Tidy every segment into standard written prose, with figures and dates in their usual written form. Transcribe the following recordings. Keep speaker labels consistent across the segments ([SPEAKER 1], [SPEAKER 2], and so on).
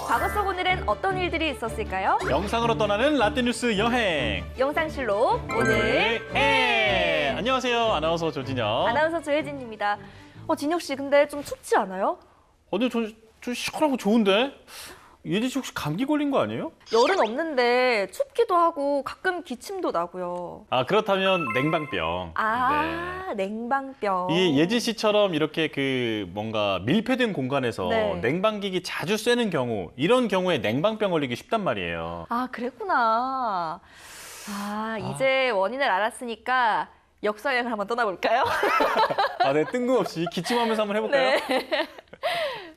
[SPEAKER 1] 과거 속 오늘은 어떤 일들이 있었을까요?
[SPEAKER 2] 영상으로 떠나는 라떼뉴스 여행.
[SPEAKER 1] 영상실로 오늘
[SPEAKER 2] 안녕하세요. 아나운서 조진영.
[SPEAKER 1] 아나운서 조혜진입니다. 진혁 씨, 근데 좀 춥지 않아요?
[SPEAKER 2] 근데 좀 시원하고 좋은데? 예진 씨 혹시 감기 걸린 거 아니에요?
[SPEAKER 1] 열은 없는데 춥기도 하고 가끔 기침도 나고요.
[SPEAKER 2] 그렇다면 냉방병.
[SPEAKER 1] 냉방병.
[SPEAKER 2] 이 예진 씨처럼 이렇게 뭔가 밀폐된 공간에서
[SPEAKER 1] 네.
[SPEAKER 2] 냉방기기 자주 쐬는 경우, 이런 경우에 냉방병 걸리기 쉽단 말이에요.
[SPEAKER 1] 그랬구나. 이제 원인을 알았으니까 역사 여행을 한번 떠나볼까요?
[SPEAKER 2] 네, 뜬금없이 기침하면서 한번 해볼까요?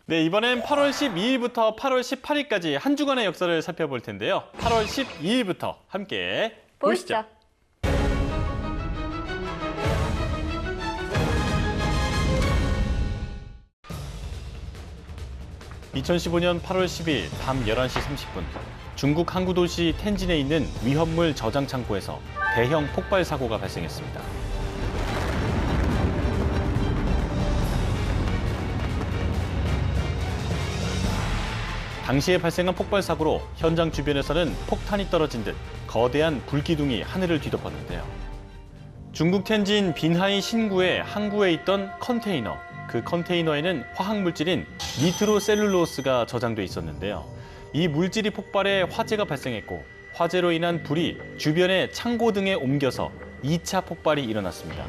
[SPEAKER 2] 네, 이번엔 8월 12일부터 8월 18일까지 한 주간의 역사를 살펴볼 텐데요. 8월 12일부터 함께 보시죠. 2015년 8월 10일 밤 11시 30분, 중국 항구 도시 텐진에 있는 위험물 저장 창고에서 대형 폭발 사고가 발생했습니다. 당시에 발생한 폭발 사고로 현장 주변에서는 폭탄이 떨어진 듯 거대한 불기둥이 하늘을 뒤덮었는데요. 중국 텐진 빈하이 신구의 항구에 있던 컨테이너, 그 컨테이너에는 화학물질인 니트로셀룰로스가 저장돼 있었는데요. 이 물질이 폭발해 화재가 발생했고, 화재로 인한 불이 주변의 창고 등에 옮겨서 2차 폭발이 일어났습니다.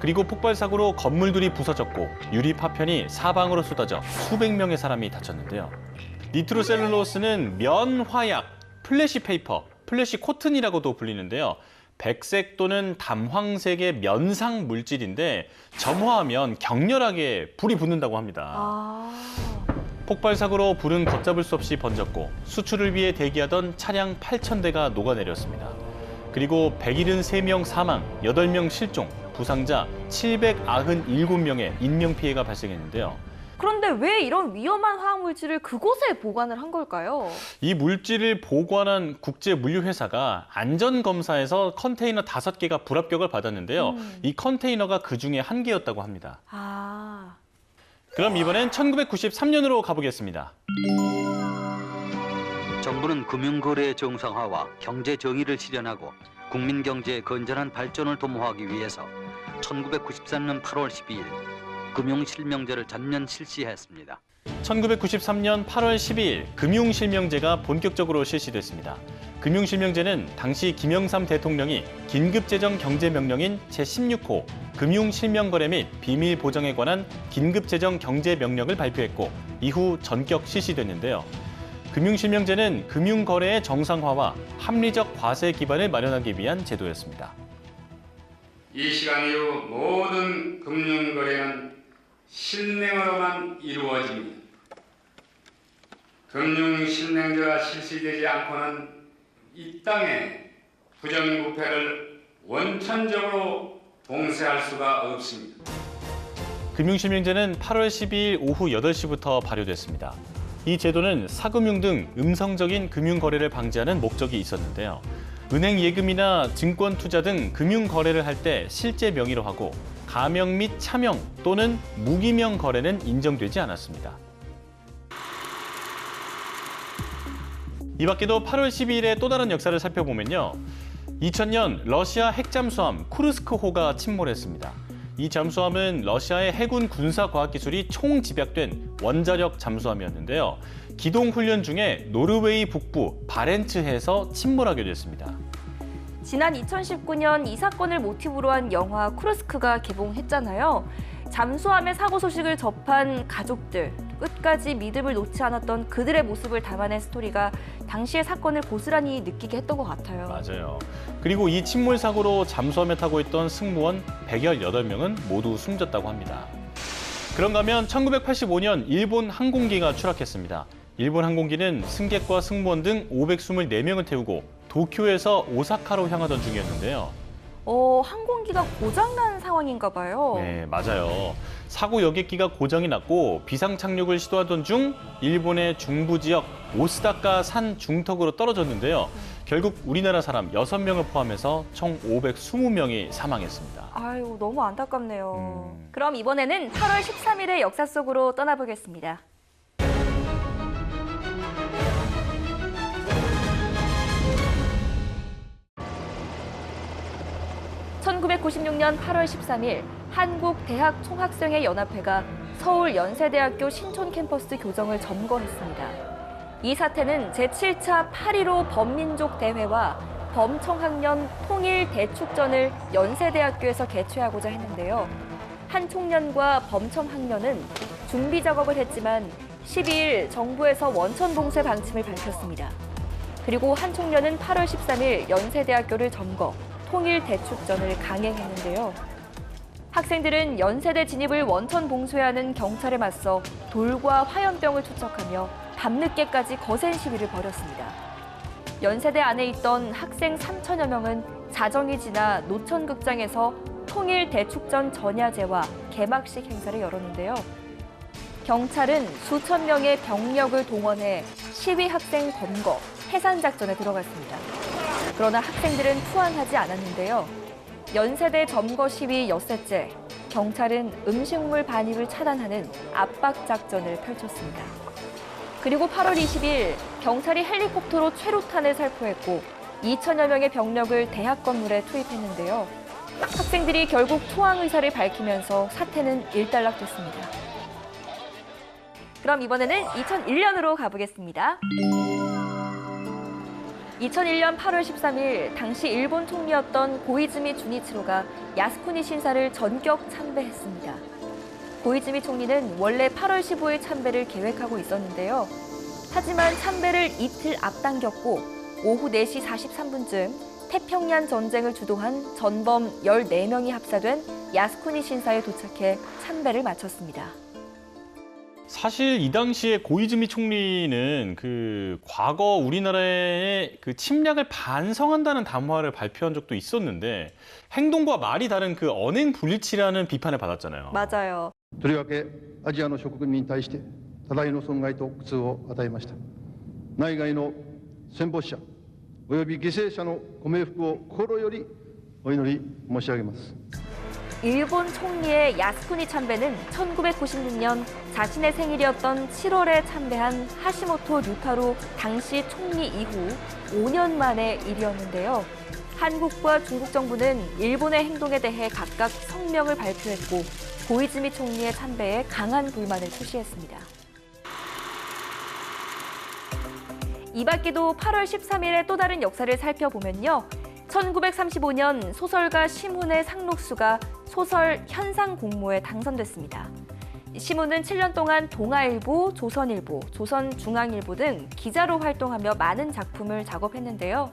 [SPEAKER 2] 그리고 폭발 사고로 건물들이 부서졌고 유리 파편이 사방으로 쏟아져 수백 명의 사람이 다쳤는데요. 니트로셀룰로스는 면화약, 플래시 페이퍼, 플래시 코튼이라고도 불리는데요. 백색 또는 담황색의 면상 물질인데 점화하면 격렬하게 불이 붙는다고 합니다. 폭발 사고로 불은 걷잡을 수 없이 번졌고 수출을 위해 대기하던 차량 8,000대가 녹아내렸습니다. 그리고 173명 사망, 8명 실종, 부상자 797명의 인명피해가 발생했는데요.
[SPEAKER 1] 그런데 왜 이런 위험한 화학물질을 그곳에 보관을 한 걸까요?
[SPEAKER 2] 이 물질을 보관한 국제물류회사가 안전검사에서 컨테이너 5개가 불합격을 받았는데요. 이 컨테이너가 그 중에 한 개였다고 합니다. 그럼 이번엔 1993년으로 가보겠습니다.
[SPEAKER 3] 정부는 금융거래 정상화와 경제 정의를 실현하고 국민 경제의 건전한 발전을 도모하기 위해서 1993년 8월 12일 금융실명제를 전면 실시했습니다.
[SPEAKER 2] 1993년 8월 12일 금융실명제가 본격적으로 실시됐습니다. 금융실명제는 당시 김영삼 대통령이 긴급재정경제명령인 제16호 금융실명거래 및 비밀보장에 관한 긴급재정경제명령을 발표했고 이후 전격 실시됐는데요. 금융실명제는 금융거래의 정상화와 합리적 과세 기반을 마련하기 위한 제도였습니다.
[SPEAKER 4] 이 시간 이후 모든 금융거래는 실명으로만 이루어집니다. 금융실명제가 실시되지 않고는 이 땅의 부정부패를 원천적으로 봉쇄할 수가 없습니다.
[SPEAKER 2] 금융실명제는 8월 12일 오후 8시부터 발효됐습니다. 이 제도는 사금융 등 음성적인 금융거래를 방지하는 목적이 있었는데요. 은행 예금이나 증권 투자 등 금융 거래를 할 때 실제 명의로 하고 가명 및 차명 또는 무기명 거래는 인정되지 않았습니다. 이 밖에도 8월 12일에 또 다른 역사를 살펴보면요. 2000년 러시아 핵잠수함 쿠르스크호가 침몰했습니다. 이 잠수함은 러시아의 해군 군사과학기술이 총집약된 원자력 잠수함이었는데요. 기동훈련 중에 노르웨이 북부 바렌츠해에서 침몰하게 됐습니다.
[SPEAKER 1] 지난 2019년 이 사건을 모티브로 한 영화 쿠르스크가 개봉했잖아요. 잠수함의 사고 소식을 접한 가족들, 끝까지 믿음을 놓지 않았던 그들의 모습을 담아낸 스토리가 당시의 사건을 고스란히 느끼게 했던 것 같아요.
[SPEAKER 2] 맞아요. 그리고 이 침몰 사고로 잠수함에 타고 있던 승무원 118명은 모두 숨졌다고 합니다. 그런가 하면 1985년 일본 항공기가 추락했습니다. 일본 항공기는 승객과 승무원 등 524명을 태우고 도쿄에서 오사카로 향하던 중이었는데요.
[SPEAKER 1] 항공기가 고장난 상황인가 봐요.
[SPEAKER 2] 네, 맞아요. 사고 여객기가 고장이 났고 비상 착륙을 시도하던 중 일본의 중부 지역 오스다카 산 중턱으로 떨어졌는데요. 결국 우리나라 사람 6명을 포함해서 총 520명이 사망했습니다.
[SPEAKER 1] 아유, 너무 안타깝네요. 그럼 이번에는 8월 13일의 역사 속으로 떠나보겠습니다. 1996년 8월 13일 한국대학총학생회연합회가 서울 연세대학교 신촌 캠퍼스 교정을 점거했습니다. 이 사태는 제7차 8.15 범민족 대회와 범청학년 통일 대축전을 연세대학교에서 개최하고자 했는데요. 한 총련과 범청학년은 준비 작업을 했지만 12일 정부에서 원천 봉쇄 방침을 밝혔습니다. 그리고 한 총련은 8월 13일 연세대학교를 점거, 통일 대축전을 강행했는데요. 학생들은 연세대 진입을 원천 봉쇄하는 경찰에 맞서 돌과 화염병을 투척하며 밤늦게까지 거센 시위를 벌였습니다. 연세대 안에 있던 학생 3천여 명은 자정이 지나 노천극장에서 통일 대축전 전야제와 개막식 행사를 열었는데요. 경찰은 수천 명의 병력을 동원해 시위 학생 검거, 해산 작전에 들어갔습니다. 그러나 학생들은 투항하지 않았는데요. 연세대 점거 시위 엿새째, 경찰은 음식물 반입을 차단하는 압박 작전을 펼쳤습니다. 그리고 8월 20일 경찰이 헬리콥터로 최루탄을 살포했고 2천여 명의 병력을 대학 건물에 투입했는데요. 학생들이 결국 투항 의사를 밝히면서 사태는 일단락됐습니다. 그럼 이번에는 2001년으로 가보겠습니다. 2001년 8월 13일 당시 일본 총리였던 고이즈미 주니치로가 야스쿠니 신사를 전격 참배했습니다. 고이즈미 총리는 원래 8월 15일 참배를 계획하고 있었는데요. 하지만 참배를 이틀 앞당겼고 오후 4시 43분쯤 태평양 전쟁을 주도한 전범 14명이 합사된 야스쿠니 신사에 도착해 참배를 마쳤습니다.
[SPEAKER 2] 사실 이 당시에 고이즈미 총리는 과거 우리나라의 침략을 반성한다는 담화를 발표한 적도 있었는데 행동과 말이 다른 언행 불일치라는 비판을 받았잖아요.
[SPEAKER 1] 맞아요.
[SPEAKER 5] とりわけアジアの諸国民に対して多大の損害と苦痛を与えました。内外の戦没者および犠牲者のご冥福を心よりお祈り申し上げます。
[SPEAKER 1] 일본 총리의 야스쿠니 참배는 1996년 자신의 생일이었던 7월에 참배한 하시모토 류타로 당시 총리 이후 5년 만의 일이었는데요. 한국과 중국 정부는 일본의 행동에 대해 각각 성명을 발표했고 고이즈미 총리의 참배에 강한 불만을 표시했습니다. 이 밖에도 8월 13일의 또 다른 역사를 살펴보면요. 1935년 소설가 시문의 상록수가 소설 현상공모에 당선됐습니다. 시문은 7년 동안 동아일보, 조선일보, 조선중앙일보 등 기자로 활동하며 많은 작품을 작업했는데요.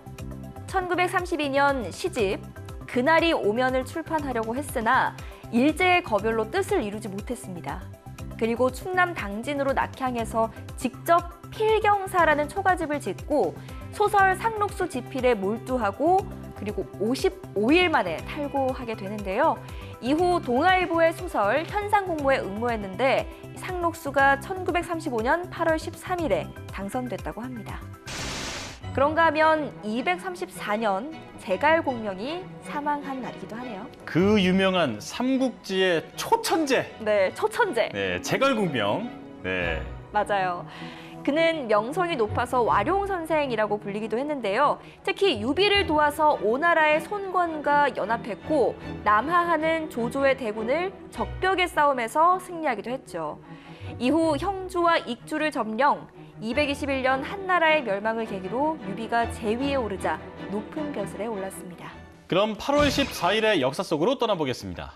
[SPEAKER 1] 1932년 시집 그날이 오면을 출판하려고 했으나 일제의 거별로 뜻을 이루지 못했습니다. 그리고 충남 당진으로 낙향해서 직접 필경사라는 초가집을 짓고 소설 상록수 집필에 몰두하고 그리고 55일 만에 탈고하게 되는데요. 이후 동아일보의 소설 현상공모에 응모했는데 상록수가 1935년 8월 13일에 당선됐다고 합니다. 그런가 하면 234년 제갈공명이 사망한 날이기도 하네요.
[SPEAKER 2] 그 유명한 삼국지의 초천재,
[SPEAKER 1] 네, 초천재.
[SPEAKER 2] 네, 제갈공명. 네.
[SPEAKER 1] 맞아요. 그는 명성이 높아서 와룡선생이라고 불리기도 했는데요. 특히 유비를 도와서 오나라의 손권과 연합했고 남하하는 조조의 대군을 적벽의 싸움에서 승리하기도 했죠. 이후 형주와 익주를 점령, 221년 한나라의 멸망을 계기로 유비가 제위에 오르자 높은 벼슬에 올랐습니다.
[SPEAKER 2] 그럼 8월 14일의 역사 속으로 떠나보겠습니다.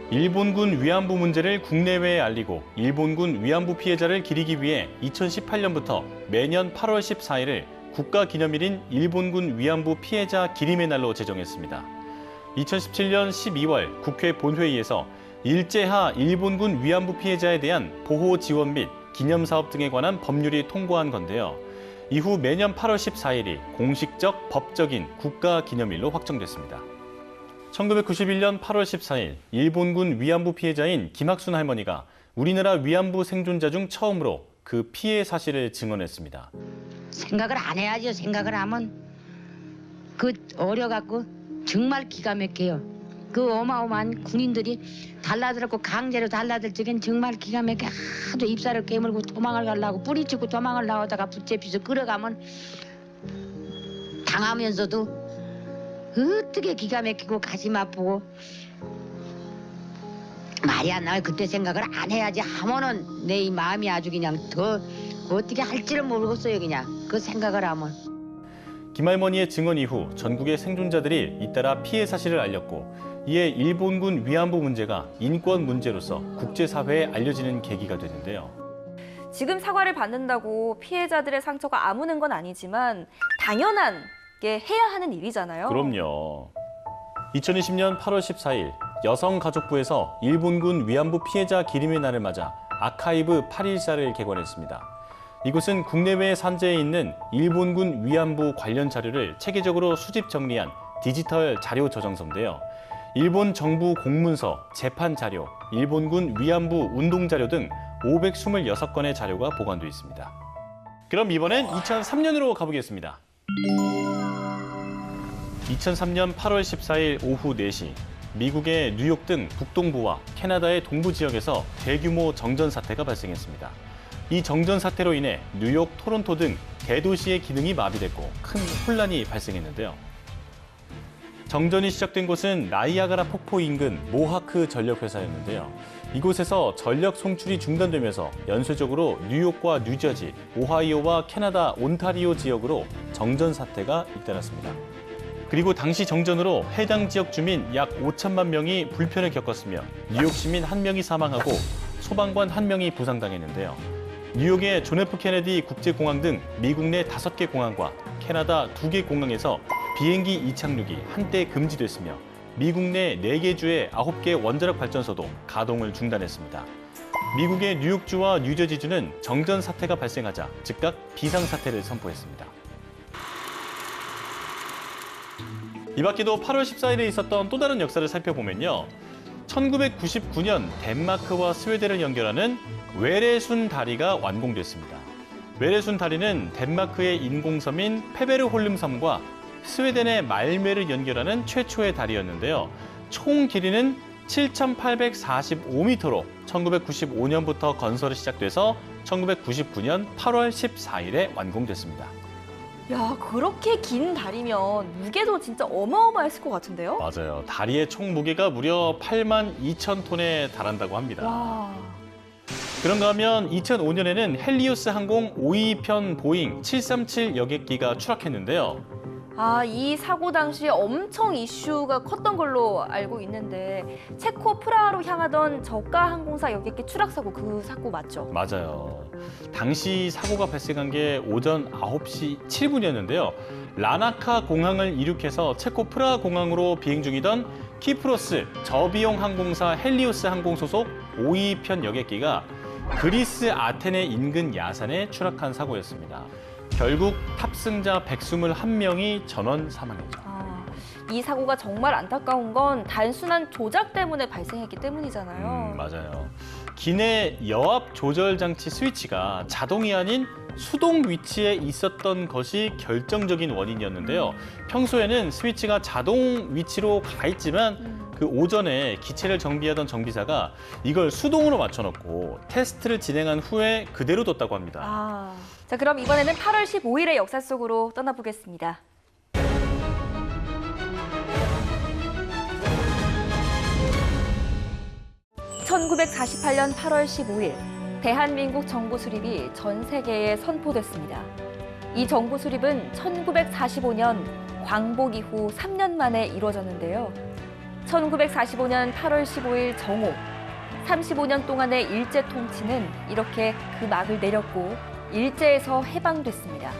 [SPEAKER 2] 일본군 위안부 문제를 국내외에 알리고 일본군 위안부 피해자를 기리기 위해 2018년부터 매년 8월 14일을 국가기념일인 일본군 위안부 피해자 기림의 날로 제정했습니다. 2017년 12월 국회 본회의에서 일제하 일본군 위안부 피해자에 대한 보호 지원 및 기념사업 등에 관한 법률이 통과한 건데요. 이후 매년 8월 14일이 공식적 법적인 국가기념일로 확정됐습니다. 1991년 8월 14일 일본군 위안부 피해자인 김학순 할머니가 우리나라 위안부 생존자 중 처음으로 그 피해 사실을 증언했습니다.
[SPEAKER 6] 생각을 안 해야죠. 생각을 하면 어려갖고 정말 기가 막혀요. 그 어마어마한 군인들이 달라들었고 강제로 달라들 적엔 정말 기가 막히게 아주 입살을 깨물고 도망을 가려고 뿌리치고 도망을 나오다가 붙잡혀서 끌어가면 당하면서도 어떻게 기가 막히고 가슴 아프고 말이 안 나와요. 그때 생각을 안 해야지 하면은 내 이 마음이 아주 그냥 더 어떻게 할지를 모르겠어요. 그냥 그 생각을 하면.
[SPEAKER 2] 김할머니의 증언 이후 전국의 생존자들이 잇따라 피해 사실을 알렸고 이에 일본군 위안부 문제가 인권 문제로서 국제사회에 알려지는 계기가 되는데요.
[SPEAKER 1] 지금 사과를 받는다고 피해자들의 상처가 아무는 건 아니지만 당연한 게 해야 하는 일이잖아요.
[SPEAKER 2] 그럼요. 2020년 8월 14일 여성가족부에서 일본군 위안부 피해자 기림의 날을 맞아 아카이브 814를 개관했습니다. 이곳은 국내외 산재에 있는 일본군 위안부 관련 자료를 체계적으로 수집 정리한 디지털 자료 저장소인데요. 일본 정부 공문서, 재판 자료, 일본군 위안부 운동 자료 등 526건의 자료가 보관되어 있습니다. 그럼 이번엔 2003년으로 가보겠습니다. 2003년 8월 14일 오후 4시 미국의 뉴욕 등 북동부와 캐나다의 동부 지역에서 대규모 정전 사태가 발생했습니다. 이 정전 사태로 인해 뉴욕, 토론토 등 대도시의 기능이 마비됐고 큰 혼란이 발생했는데요. 정전이 시작된 곳은 나이아가라 폭포 인근 모하크 전력회사였는데요. 이곳에서 전력 송출이 중단되면서 연쇄적으로 뉴욕과 뉴저지, 오하이오와 캐나다 온타리오 지역으로 정전 사태가 잇따랐습니다. 그리고 당시 정전으로 해당 지역 주민 약 5천만 명이 불편을 겪었으며 뉴욕 시민 1명이 사망하고 소방관 1명이 부상당했는데요. 뉴욕의 존 F 케네디 국제공항 등 미국 내 5개 공항과 캐나다 2개 공항에서 비행기 이착륙이 한때 금지됐으며 미국 내 4개 주의 9개 원자력 발전소도 가동을 중단했습니다. 미국의 뉴욕주와 뉴저지주는 정전 사태가 발생하자 즉각 비상사태를 선포했습니다. 이 밖에도 8월 14일에 있었던 또 다른 역사를 살펴보면요. 1999년 덴마크와 스웨덴을 연결하는 외레순 다리가 완공됐습니다. 외레순 다리는 덴마크의 인공섬인 페베르홀름 섬과 스웨덴의 말메를 연결하는 최초의 다리였는데요. 총 길이는 7,845m로 1995년부터 건설이 시작돼서 1999년 8월 14일에 완공됐습니다.
[SPEAKER 1] 야, 그렇게 긴 다리면 무게도 진짜 어마어마했을 것 같은데요?
[SPEAKER 2] 맞아요. 다리의 총 무게가 무려 82,000톤에 달한다고 합니다.
[SPEAKER 1] 와.
[SPEAKER 2] 그런가 하면 2005년에는 헬리오스 항공 52편 보잉 737 여객기가 추락했는데요.
[SPEAKER 1] 아, 이 사고 당시 엄청 이슈가 컸던 걸로 알고 있는데 체코 프라하로 향하던 저가 항공사 여객기 추락 사고, 그 사고 맞죠?
[SPEAKER 2] 맞아요. 당시 사고가 발생한 게 오전 9시 7분이었는데요. 라나카 공항을 이륙해서 체코 프라하 공항으로 비행 중이던 키프로스 저비용 항공사 헬리오스 항공 소속 52편 여객기가 그리스 아테네 인근 야산에 추락한 사고였습니다. 결국 탑승자 121명이 전원 사망했죠.
[SPEAKER 1] 아, 이 사고가 정말 안타까운 건 단순한 조작 때문에 발생했기 때문이잖아요.
[SPEAKER 2] 맞아요. 기내 여압 조절 장치 스위치가 자동이 아닌 수동 위치에 있었던 것이 결정적인 원인이었는데요. 평소에는 스위치가 자동 위치로 가 있지만 그 오전에 기체를 정비하던 정비사가 이걸 수동으로 맞춰놓고 테스트를 진행한 후에 그대로 뒀다고 합니다.
[SPEAKER 1] 아, 자, 그럼 이번에는 8월 15일의 역사 속으로 떠나보겠습니다. (1948년 8월 15일) 대한민국 정부 수립이 전 세계에 선포됐습니다. 이 정부 수립은 1945년 광복 이후 3년 만에 이루어졌는데요. 1945년 8월 15일 정오, 35년 동안의 일제 통치는 이렇게 그 막을 내렸고 일제에서 해방됐습니다.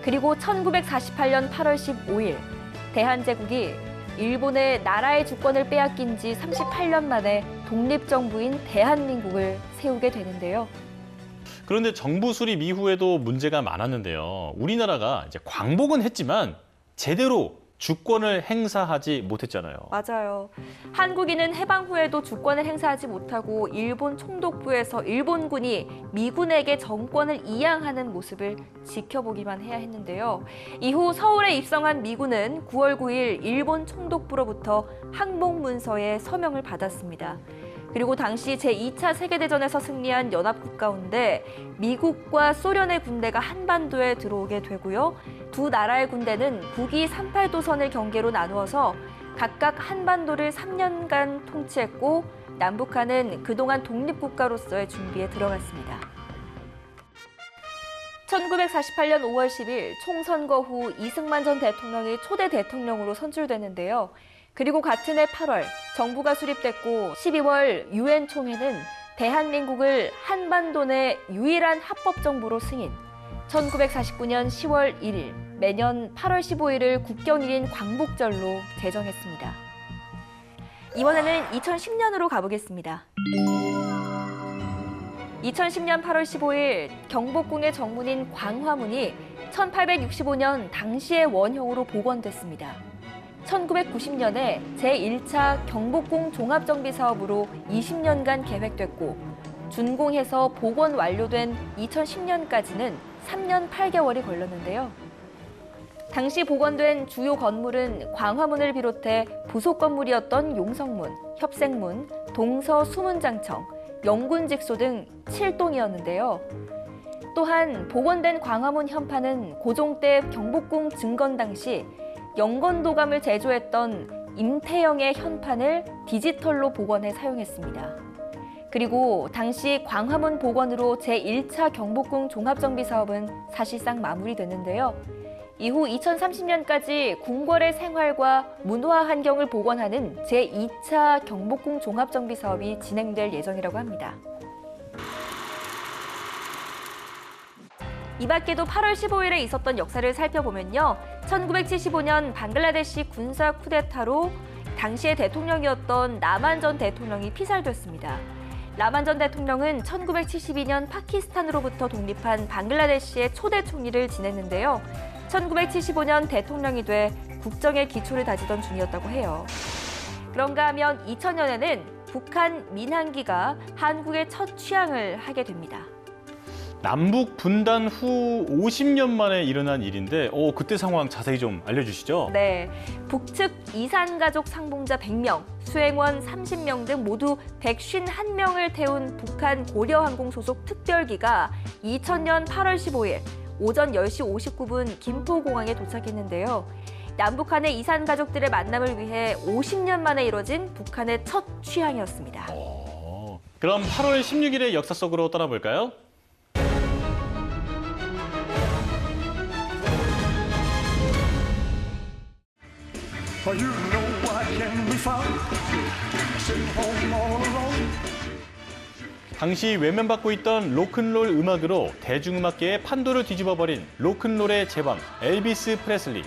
[SPEAKER 1] 그리고 1948년 8월 15일 대한제국이 일본의 나라의 주권을 빼앗긴 지 38년 만에 독립정부인 대한민국을 세우게 되는데요.
[SPEAKER 2] 그런데 정부 수립 이후에도 문제가 많았는데요. 우리나라가 이제 광복은 했지만 제대로 주권을 행사하지 못했잖아요.
[SPEAKER 1] 맞아요. 한국인은 해방 후에도 주권을 행사하지 못하고 일본 총독부에서 일본군이 미군에게 정권을 이양하는 모습을 지켜보기만 해야 했는데요. 이후 서울에 입성한 미군은 9월 9일 일본 총독부로부터 항복문서에 서명을 받았습니다. 그리고 당시 제2차 세계대전에서 승리한 연합국 가운데 미국과 소련의 군대가 한반도에 들어오게 되고요. 두 나라의 군대는 북위 38도선을 경계로 나누어서 각각 한반도를 3년간 통치했고 남북한은 그동안 독립국가로서의 준비에 들어갔습니다. 1948년 5월 10일 총선거 후 이승만 전 대통령이 초대 대통령으로 선출되는데요. 그리고 같은 해 8월 정부가 수립됐고 12월 유엔 총회는 대한민국을 한반도 내 유일한 합법정부로 승인, 1949년 10월 1일, 매년 8월 15일을 국경일인 광복절로 제정했습니다. 이번에는 2010년으로 가보겠습니다. 2010년 8월 15일 경복궁의 정문인 광화문이 1865년 당시의 원형으로 복원됐습니다. 1990년에 제1차 경복궁 종합정비사업으로 20년간 계획됐고 준공해서 복원 완료된 2010년까지는 3년 8개월이 걸렸는데요. 당시 복원된 주요 건물은 광화문을 비롯해 부속 건물이었던 용성문, 협생문, 동서 수문장청, 영군직소 등 7동이었는데요. 또한 복원된 광화문 현판은 고종 때 경복궁 증건 당시 영건도감을 제조했던 임태영의 현판을 디지털로 복원해 사용했습니다. 그리고 당시 광화문 복원으로 제1차 경복궁 종합정비사업은 사실상 마무리됐는데요. 이후 2030년까지 궁궐의 생활과 문화 환경을 복원하는 제2차 경복궁 종합정비사업이 진행될 예정이라고 합니다. 이 밖에도 8월 15일에 있었던 역사를 살펴보면요. 1975년 방글라데시 군사 쿠데타로 당시의 대통령이었던 라만 전 대통령이 피살됐습니다. 라만 전 대통령은 1972년 파키스탄으로부터 독립한 방글라데시의 초대 총리를 지냈는데요. 1975년 대통령이 돼 국정의 기초를 다지던 중이었다고 해요. 그런가 하면 2000년에는 북한 민항기가 한국의 첫 취항을 하게 됩니다.
[SPEAKER 2] 남북 분단 후 50년 만에 일어난 일인데 그때 상황 자세히 좀 알려주시죠.
[SPEAKER 1] 네, 북측 이산가족 상봉자 100명, 수행원 30명 등 모두 151명을 태운 북한 고려항공 소속 특별기가 2000년 8월 15일 오전 10시 59분 김포공항에 도착했는데요. 남북한의 이산가족들의 만남을 위해 50년 만에 이뤄진 북한의 첫 취항이었습니다.
[SPEAKER 2] 그럼 8월 16일의 역사 속으로 떠나볼까요?
[SPEAKER 7] You know I can be found sitting home all alone.
[SPEAKER 2] 당시 외면받고 있던 로큰롤 음악으로 대중음악계의 판도를 뒤집어버린 로큰롤의 제왕 엘비스 프레슬리.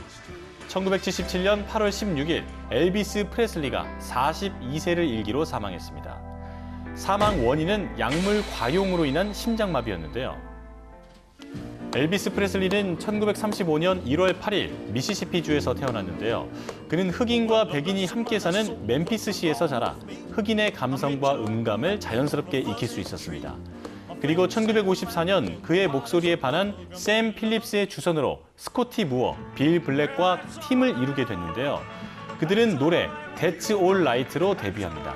[SPEAKER 2] 1977년 8월 16일 엘비스 프레슬리가 42세를 일기로 사망했습니다. 사망 원인은 약물 과용으로 인한 심장마비였는데요. 엘비스 프레슬리는 1935년 1월 8일 미시시피주에서 태어났는데요. 그는 흑인과 백인이 함께 사는 멤피스시에서 자라 흑인의 감성과 음감을 자연스럽게 익힐 수 있었습니다. 그리고 1954년 그의 목소리에 반한 샘 필립스의 주선으로 스코티 무어, 빌 블랙과 팀을 이루게 됐는데요. 그들은 노래 That's All Right로 데뷔합니다.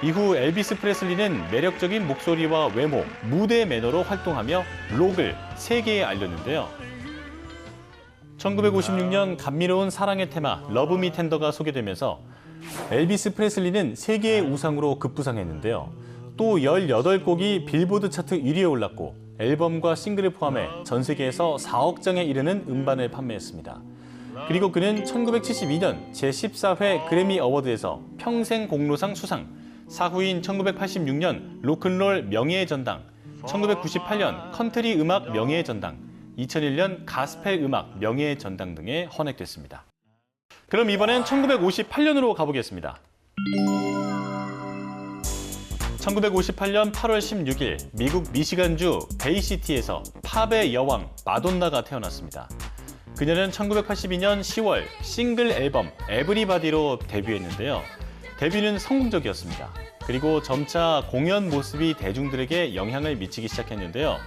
[SPEAKER 2] 이후 엘비스 프레슬리는 매력적인 목소리와 외모, 무대 매너로 활동하며 록을 세계에 알렸는데요. 1956년 감미로운 사랑의 테마 러브 미 텐더가 소개되면서 엘비스 프레슬리는 세계의 우상으로 급부상했는데요. 또 18곡이 빌보드 차트 1위에 올랐고 앨범과 싱글을 포함해 전 세계에서 4억 장에 이르는 음반을 판매했습니다. 그리고 그는 1972년 제14회 그래미 어워드에서 평생 공로상 수상, 사후인 1986년 로큰롤 명예의 전당, 1998년 컨트리 음악 명예의 전당, 2001년 가스펠 음악 명예의 전당 등에 헌액됐습니다. 그럼 이번엔 1958년으로 가보겠습니다. 1958년 8월 16일 미국 미시간주 베이시티에서 팝의 여왕 마돈나가 태어났습니다. 그녀는 1982년 10월 싱글 앨범 에브리바디로 데뷔했는데요. 데뷔는 성공적이었습니다. 그리고 점차 공연 모습이 대중들에게 영향을 미치기 시작했는데요.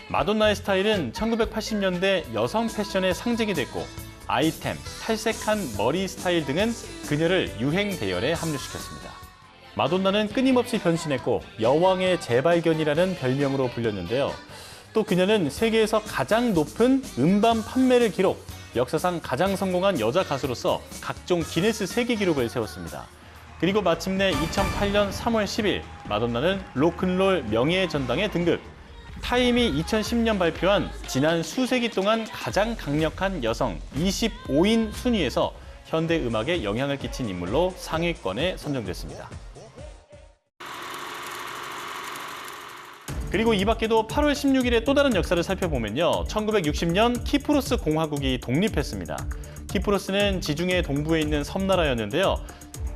[SPEAKER 2] 마돈나의 스타일은 1980년대 여성 패션의 상징이 됐고 아이템, 탈색한 머리 스타일 등은 그녀를 유행 대열에 합류시켰습니다. 마돈나는 끊임없이 변신했고 여왕의 재발견이라는 별명으로 불렸는데요. 또 그녀는 세계에서 가장 높은 음반 판매를 기록, 역사상 가장 성공한 여자 가수로서 각종 기네스 세계 기록을 세웠습니다. 그리고 마침내 2008년 3월 10일 마돈나는 로큰롤 명예의 전당에 등극. 타임이 2010년 발표한 지난 수세기 동안 가장 강력한 여성 25인 순위에서 현대 음악에 영향을 끼친 인물로 상위권에 선정됐습니다. 그리고 이 밖에도 8월 16일의 또 다른 역사를 살펴보면요. 1960년 키프로스 공화국이 독립했습니다. 키프로스는 지중해 동부에 있는 섬나라였는데요.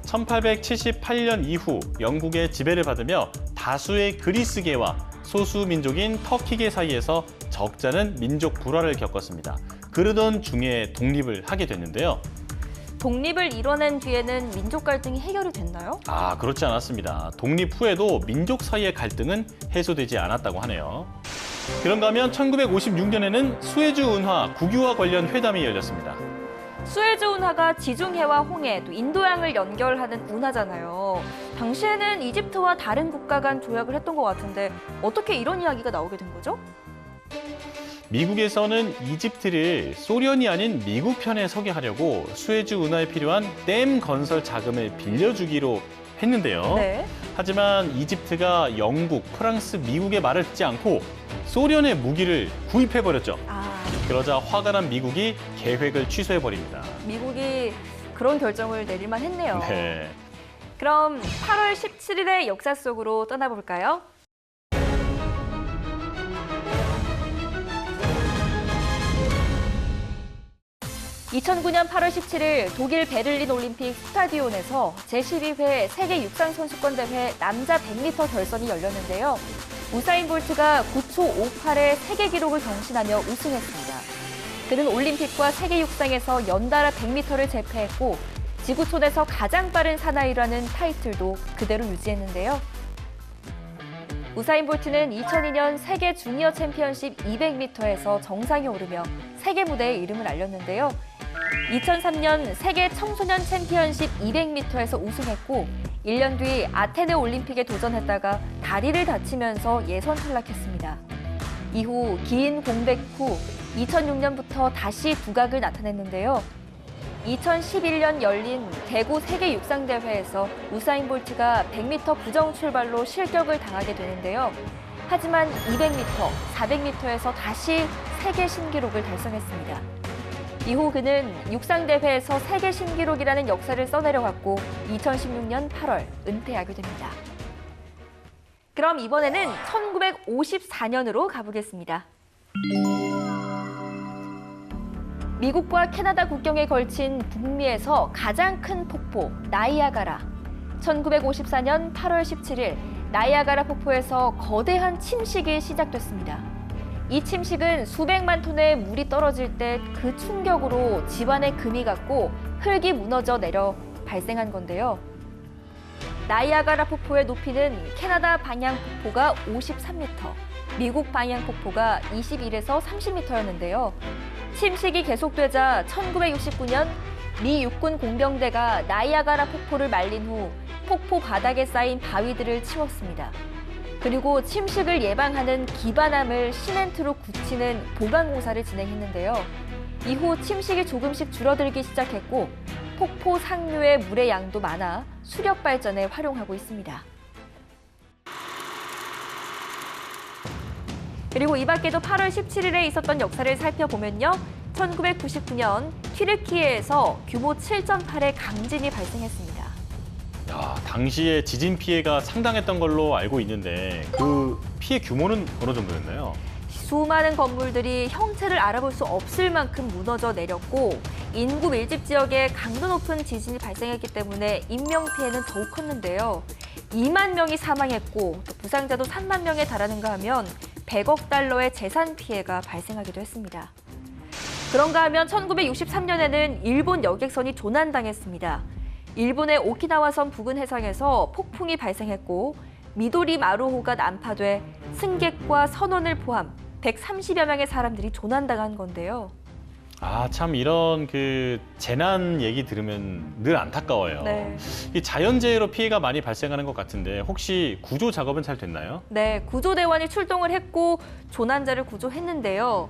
[SPEAKER 2] 1878년 이후 영국의 지배를 받으며 다수의 그리스계와 소수 민족인 터키계 사이에서 적잖은 민족 불화를 겪었습니다. 그러던 중에 독립을 하게 됐는데요.
[SPEAKER 1] 독립을 이뤄낸 뒤에는 민족 갈등이 해결이 됐나요?
[SPEAKER 2] 그렇지 않았습니다. 독립 후에도 민족 사이의 갈등은 해소되지 않았다고 하네요. 그런가 하면 1956년에는 수에즈 운하 국유화 관련 회담이 열렸습니다.
[SPEAKER 1] 수에즈 운하가 지중해와 홍해, 또 인도양을 연결하는 운하잖아요. 당시에는 이집트와 다른 국가 간 조약을 했던 것 같은데 어떻게 이런 이야기가 나오게 된 거죠?
[SPEAKER 2] 미국에서는 이집트를 소련이 아닌 미국 편에 서게 하려고 수에즈 운하에 필요한 댐 건설 자금을 빌려주기로 했는데요.
[SPEAKER 1] 네.
[SPEAKER 2] 하지만 이집트가 영국, 프랑스, 미국의 말을 듣지 않고 소련의 무기를 구입해버렸죠. 그러자 화가 난 미국이 계획을 취소해버립니다.
[SPEAKER 1] 미국이 그런 결정을 내릴만 했네요.
[SPEAKER 2] 네.
[SPEAKER 1] 그럼 8월 17일의 역사 속으로 떠나볼까요? 2009년 8월 17일 독일 베를린 올림픽 스타디온에서 제12회 세계 육상 선수권 대회 남자 100m 결선이 열렸는데요. 우사인 볼트가 9초 58의 세계 기록을 경신하며 우승했습니다. 그는 올림픽과 세계 육상에서 연달아 100m를 제패했고 지구촌에서 가장 빠른 사나이라는 타이틀도 그대로 유지했는데요. 우사인 볼트는 2002년 세계 주니어 챔피언십 200m에서 정상에 오르며 세계 무대에 이름을 알렸는데요. 2003년 세계 청소년 챔피언십 200m에서 우승했고 1년 뒤 아테네 올림픽에 도전했다가 다리를 다치면서 예선 탈락했습니다. 이후 긴 공백 후 2006년부터 다시 두각을 나타냈는데요. 2011년 열린 대구 세계 육상대회에서 우사인 볼트가 100m 부정 출발로 실격을 당하게 되는데요. 하지만 200m, 400m에서 다시 세계 신기록을 달성했습니다. 이후 그는 육상대회에서 세계 신기록이라는 역사를 써내려갔고 2016년 8월 은퇴하게 됩니다. 그럼 이번에는 1954년으로 가보겠습니다. 미국과 캐나다 국경에 걸친 북미에서 가장 큰 폭포 나이아가라. 1954년 8월 17일 나이아가라 폭포에서 거대한 침식이 시작됐습니다. 이 침식은 수백만 톤의 물이 떨어질 때 그 충격으로 집안에 금이 갔고 흙이 무너져 내려 발생한 건데요. 나이아가라 폭포의 높이는 캐나다 방향 폭포가 53m, 미국 방향 폭포가 21에서 30m였는데요. 침식이 계속되자 1969년 미 육군 공병대가 나이아가라 폭포를 말린 후 폭포 바닥에 쌓인 바위들을 치웠습니다. 그리고 침식을 예방하는 기반함을 시멘트로 굳히는 보강 공사를 진행했는데요. 이후 침식이 조금씩 줄어들기 시작했고 폭포 상류의 물의 양도 많아 수력 발전에 활용하고 있습니다. 그리고 이 밖에도 8월 17일에 있었던 역사를 살펴보면요. 1999년 튀르키예에서 규모 7.8의 강진이 발생했습니다.
[SPEAKER 2] 당시에 지진 피해가 상당했던 걸로 알고 있는데 그 피해 규모는 어느 정도였나요?
[SPEAKER 1] 수많은 건물들이 형체를 알아볼 수 없을 만큼 무너져 내렸고 인구 밀집 지역에 강도 높은 지진이 발생했기 때문에 인명 피해는 더욱 컸는데요. 2만 명이 사망했고 또 부상자도 3만 명에 달하는가 하면 100억 달러의 재산 피해가 발생하기도 했습니다. 그런가 하면 1963년에는 일본 여객선이 조난당했습니다. 일본의 오키나와섬 부근 해상에서 폭풍이 발생했고 미도리 마루호가 난파돼 승객과 선원을 포함 130여 명의 사람들이 조난당한 건데요.
[SPEAKER 2] 아, 참 이런 그 재난 얘기 들으면 늘 안타까워요.
[SPEAKER 1] 네.
[SPEAKER 2] 이 자연재해로 피해가 많이 발생하는 것 같은데 혹시 구조 작업은 잘 됐나요?
[SPEAKER 1] 네, 구조대원이 출동을 했고 조난자를 구조했는데요.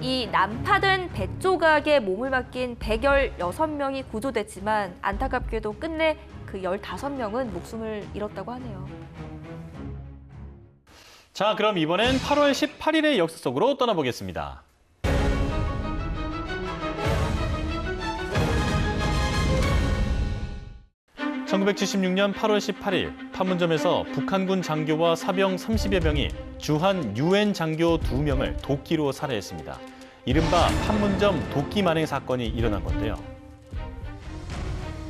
[SPEAKER 1] 이 난파된 배 조각에 몸을 맡긴 116명이 구조됐지만 안타깝게도 끝내 그 15명은 목숨을 잃었다고 하네요.
[SPEAKER 2] 자, 그럼 이번엔 8월 18일의 역사 속으로 떠나보겠습니다. 1976년 8월 18일 판문점에서 북한군 장교와 사병 30여 명이 주한 UN 장교 2명을 도끼로 살해했습니다. 이른바 판문점 도끼 만행 사건이 일어난 건데요.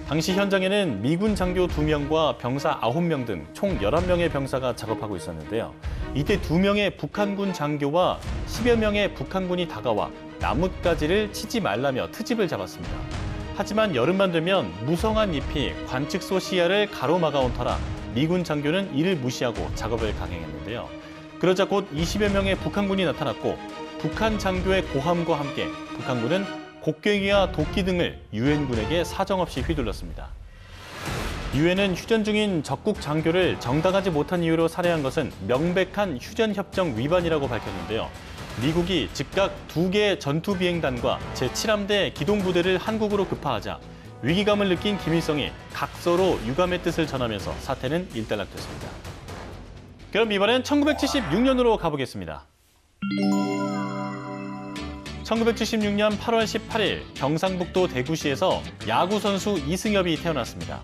[SPEAKER 2] 당시 현장에는 미군 장교 2명과 병사 9명 등 총 11명의 병사가 작업하고 있었는데요. 이때 2명의 북한군 장교와 10여 명의 북한군이 다가와 나뭇가지를 치지 말라며 트집을 잡았습니다. 하지만 여름만 되면 무성한 잎이 관측소 시야를 가로막아온 터라 미군 장교는 이를 무시하고 작업을 강행했는데요. 그러자 곧 20여 명의 북한군이 나타났고 북한 장교의 고함과 함께 북한군은 곡괭이와 도끼 등을 유엔군에게 사정없이 휘둘렀습니다. 유엔은 휴전 중인 적국 장교를 정당하지 못한 이유로 살해한 것은 명백한 휴전협정 위반이라고 밝혔는데요. 미국이 즉각 2개의 전투비행단과 제7함대 기동부대를 한국으로 급파하자 위기감을 느낀 김일성이 각서로 유감의 뜻을 전하면서 사태는 일단락됐습니다. 그럼 이번엔 1976년으로 가보겠습니다. 1976년 8월 18일 경상북도 대구시에서 야구 선수 이승엽이 태어났습니다.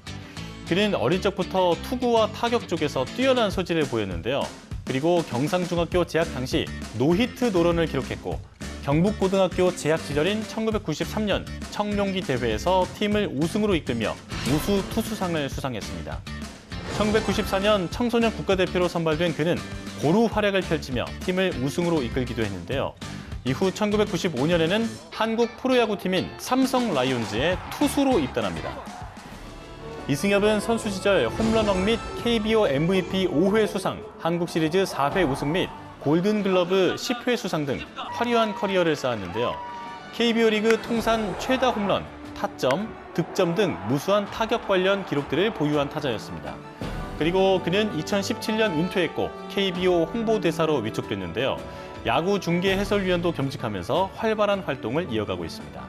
[SPEAKER 2] 그는 어린 적부터 투구와 타격 쪽에서 뛰어난 소질을 보였는데요. 그리고 경상중학교 재학 당시 노히트 노런을 기록했고 경북고등학교 재학 시절인 1993년 청룡기 대회에서 팀을 우승으로 이끌며 우수 투수상을 수상했습니다. 1994년 청소년 국가대표로 선발된 그는 고루 활약을 펼치며 팀을 우승으로 이끌기도 했는데요. 이후 1995년에는 한국 프로야구팀인 삼성 라이온즈에 투수로 입단합니다. 이승엽은 선수 시절 홈런왕 및 KBO MVP 5회 수상, 한국 시리즈 4회 우승 및 골든글러브 10회 수상 등 화려한 커리어를 쌓았는데요. KBO 리그 통산 최다 홈런, 타점, 득점 등 무수한 타격 관련 기록들을 보유한 타자였습니다. 그리고 그는 2017년 은퇴했고 KBO 홍보대사로 위촉됐는데요. 야구 중계 해설위원도 겸직하면서 활발한 활동을 이어가고 있습니다.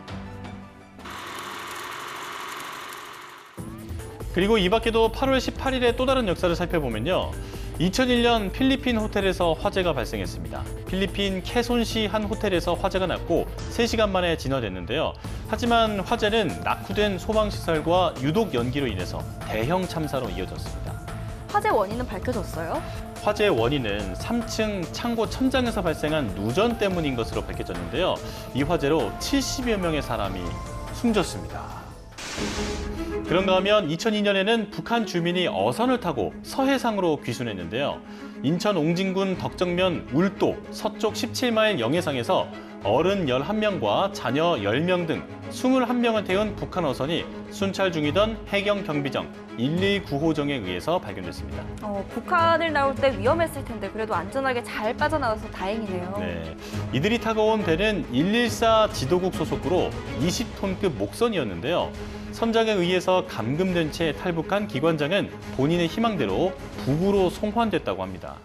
[SPEAKER 2] 그리고 이 밖에도 8월 18일의 또 다른 역사를 살펴보면요. 2001년 필리핀 호텔에서 화재가 발생했습니다. 필리핀 케손시 한 호텔에서 화재가 났고 3시간 만에 진화됐는데요. 하지만 화재는 낙후된 소방시설과 유독 연기로 인해서 대형 참사로 이어졌습니다.
[SPEAKER 1] 화재 원인은 밝혀졌어요?
[SPEAKER 2] 화재의 원인은 3층 창고 천장에서 발생한 누전 때문인 것으로 밝혀졌는데요. 이 화재로 70여 명의 사람이 숨졌습니다. 그런가 하면 2002년에는 북한 주민이 어선을 타고 서해상으로 귀순했는데요. 인천 옹진군 덕정면 울도 서쪽 17마일 영해상에서 어른 11명과 자녀 10명 등 21명을 태운 북한 어선이 순찰 중이던 해경 경비정 119호정에 의해서 발견됐습니다.
[SPEAKER 1] 북한을 나올 때 위험했을 텐데 그래도 안전하게 잘 빠져나와서 다행이네요.
[SPEAKER 2] 네, 이들이 타고 온 배는 114 지도국 소속으로 20톤급 목선이었는데요. 선장에 의해서 감금된 채 탈북한 기관장은 본인의 희망대로 북으로 송환됐다고 합니다.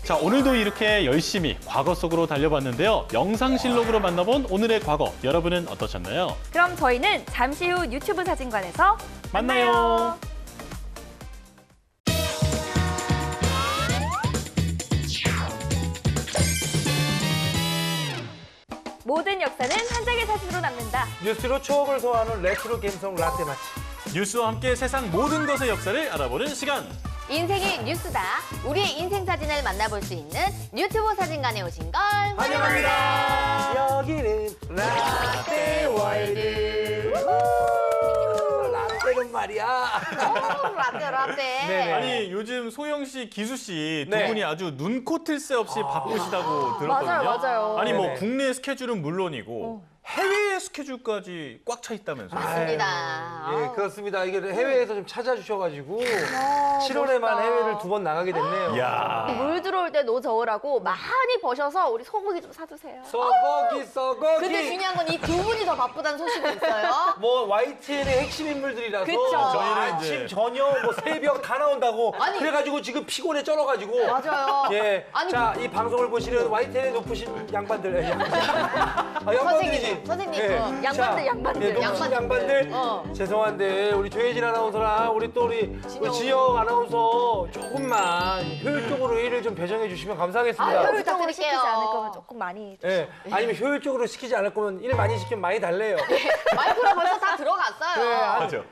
[SPEAKER 2] 자, 오늘도 이렇게 열심히 과거 속으로 달려봤는데요. 영상실록으로 만나본 오늘의 과거, 여러분은 어떠셨나요?
[SPEAKER 1] 그럼 저희는 잠시 후 유튜브 사진관에서
[SPEAKER 2] 만나요.
[SPEAKER 1] 모든 역사는 한 장의 사진으로 남는다.
[SPEAKER 8] 뉴스로 추억을 소화하는 레트로 감성 라떼 맛집.
[SPEAKER 2] 뉴스와 함께 세상 모든 것의 역사를 알아보는 시간.
[SPEAKER 9] 인생이 뉴스다. 우리의 인생 사진을 만나볼 수 있는 유튜브 사진관에 오신 걸
[SPEAKER 8] 환영합니다. 여기는 라떼 월드. 라떼는 말이야.
[SPEAKER 9] 라떼.
[SPEAKER 8] 네네.
[SPEAKER 2] 아니, 요즘 소영 씨, 기수 씨 두
[SPEAKER 8] 네.
[SPEAKER 2] 분이 아주 눈코 틀 새 없이 바쁘시다고 들었거든요.
[SPEAKER 1] 맞아요.
[SPEAKER 2] 아니, 뭐
[SPEAKER 8] 네네.
[SPEAKER 2] 국내 스케줄은 물론이고 해외 스케줄까지 꽉 차 있다면서요?
[SPEAKER 9] 맞습니다.
[SPEAKER 8] 예, 그렇습니다. 이게 해외에서 좀 찾아주셔가지고 7월에만 해외를 2번 나가게 됐네요.
[SPEAKER 2] 이야.
[SPEAKER 9] 물 들어올 때 노저우라고 많이 버셔서 우리 소고기 좀 사주세요.
[SPEAKER 8] 썩어기.
[SPEAKER 9] 근데 중요한 건 이 두 분이 더 바쁘다는 소식이 있어요.
[SPEAKER 8] 뭐 YTN의 핵심 인물들이라서
[SPEAKER 9] 그쵸.
[SPEAKER 2] 저희는
[SPEAKER 8] 아침,
[SPEAKER 2] 이제-
[SPEAKER 8] 저녁, 뭐 새벽 다 나온다고.
[SPEAKER 9] 아니.
[SPEAKER 8] 그래가지고 지금 피곤에 쩔어가지고.
[SPEAKER 9] 맞아요.
[SPEAKER 8] 예.
[SPEAKER 9] 아니,
[SPEAKER 8] 자, 이 방송을 보시는 YTN의 높으신 양반들. 양반들이지.
[SPEAKER 9] 선생님,
[SPEAKER 8] 예.
[SPEAKER 9] 양반들,
[SPEAKER 8] 자,
[SPEAKER 9] 양반들.
[SPEAKER 8] 예, 높으신 양반들. 죄송한데 우리 조혜진 아나운서랑 우리 또 우리 진영 아나운서 조금만 효율적으로 일을 좀 배정해 주시면 감사하겠습니다.
[SPEAKER 9] 효율
[SPEAKER 1] 부탁드릴게요.
[SPEAKER 9] 시키지
[SPEAKER 1] 시키지
[SPEAKER 9] 않을
[SPEAKER 1] 않을
[SPEAKER 9] 거면
[SPEAKER 1] 거면 조금 많이.
[SPEAKER 8] 예. 아니면 효율적으로 시키지 않을 거면 일 많이 시키면 많이 달래요.
[SPEAKER 9] 마이크로 벌써 다 들어갔어요.
[SPEAKER 8] 그래,
[SPEAKER 2] 맞아.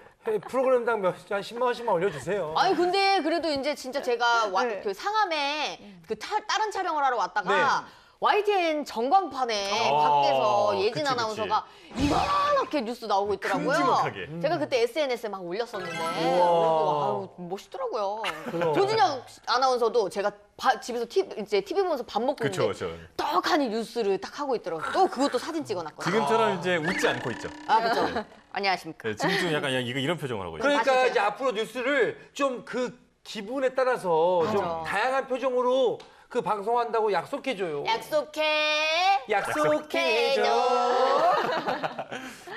[SPEAKER 8] 프로그램당 한 10만 원씩만 올려주세요.
[SPEAKER 9] 아니 근데 그래도 이제 진짜 제가
[SPEAKER 1] 네.
[SPEAKER 9] 그 상암에 그 다른 촬영을 하러 왔다가 YTN 전광판에
[SPEAKER 2] 아,
[SPEAKER 9] 밖에서 예진
[SPEAKER 2] 그치,
[SPEAKER 9] 아나운서가 이만하게 뉴스 나오고 있더라고요.
[SPEAKER 2] 큼지막하게.
[SPEAKER 9] 제가 그때 SNS에 막 올렸었는데
[SPEAKER 8] 우와.
[SPEAKER 9] 아유, 멋있더라고요.
[SPEAKER 8] 그럼.
[SPEAKER 9] 조진영 아나운서도 제가 집에서 이제 TV 보면서 밥 먹고
[SPEAKER 2] 그쵸,
[SPEAKER 9] 있는데
[SPEAKER 2] 그쵸.
[SPEAKER 9] 떡하니 뉴스를 딱 하고 있더라고요. 또 그것도 사진 찍어놨거든요.
[SPEAKER 2] 지금처럼 이제 웃지 않고 있죠.
[SPEAKER 9] 아 그렇죠. 안녕하십니까.
[SPEAKER 2] 네, 지금 좀 약간 이런 표정을 하고 있죠.
[SPEAKER 8] 그러니까
[SPEAKER 9] 다시
[SPEAKER 8] 이제 앞으로 뉴스를 좀 그 기분에 따라서 좀
[SPEAKER 9] 맞아.
[SPEAKER 8] 다양한 표정으로 그 방송한다고 약속해줘요.
[SPEAKER 9] 약속해.
[SPEAKER 8] 약속해줘.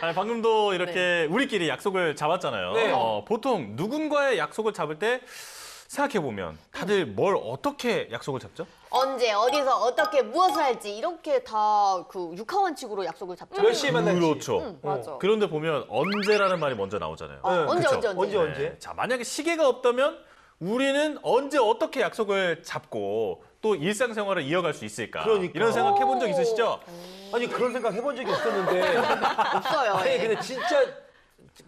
[SPEAKER 2] 아니, 방금도 이렇게 우리끼리 약속을 잡았잖아요.
[SPEAKER 8] 네.
[SPEAKER 2] 보통 누군가의 약속을 잡을 때 생각해보면 다들 뭘 어떻게 약속을 잡죠?
[SPEAKER 9] 언제 어디서 어떻게 무엇을 할지 이렇게 다 그 육하원칙으로 약속을 잡죠.
[SPEAKER 8] 몇 시에 만날지.
[SPEAKER 2] 그렇죠.
[SPEAKER 9] 맞아.
[SPEAKER 2] 그런데 보면 언제라는 말이 먼저 나오잖아요.
[SPEAKER 9] 언제
[SPEAKER 2] 그쵸?
[SPEAKER 8] 언제?
[SPEAKER 2] 자, 만약에 시계가 없다면 우리는 언제 어떻게 약속을 잡고 또 일상생활을 이어갈 수 있을까?
[SPEAKER 8] 그러니까.
[SPEAKER 2] 이런 생각 해본 적 있으시죠?
[SPEAKER 8] 아니 그런 생각 해본 적이 없었는데.
[SPEAKER 9] 없어요.
[SPEAKER 8] 아니
[SPEAKER 9] 예.
[SPEAKER 8] 근데 진짜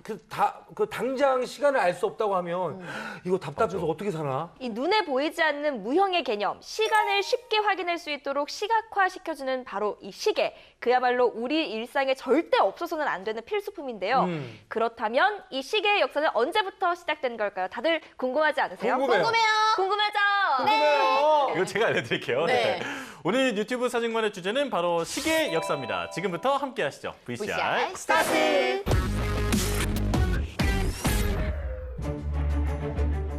[SPEAKER 8] 그 당장 시간을 알 수 없다고 하면 이거 답답해서 어떻게 사나?
[SPEAKER 1] 이 눈에 보이지 않는 무형의 개념, 시간을 쉽게 확인할 수 있도록 시각화시켜주는 바로 이 시계. 그야말로 우리 일상에 절대 없어서는 안 되는 필수품인데요. 그렇다면 이 시계의 역사는 언제부터 시작된 걸까요? 다들 궁금하지 않으세요?
[SPEAKER 8] 궁금해요.
[SPEAKER 1] 궁금하죠?
[SPEAKER 8] 궁금해요.
[SPEAKER 2] 이거 제가 알려드릴게요.
[SPEAKER 9] 네.
[SPEAKER 2] 오늘 유튜브 사진관의 주제는 바로 시계의 역사입니다. 지금부터 함께 하시죠. VCR.
[SPEAKER 9] VCR 스타트.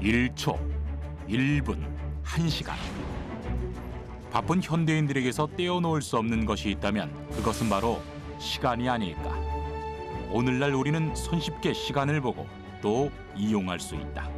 [SPEAKER 10] 1초, 1분, 1시간. 바쁜 현대인들에게서 떼어놓을 수 없는 것이 있다면 그것은 바로 시간이 아닐까. 오늘날 우리는 손쉽게 시간을 보고 또 이용할 수 있다.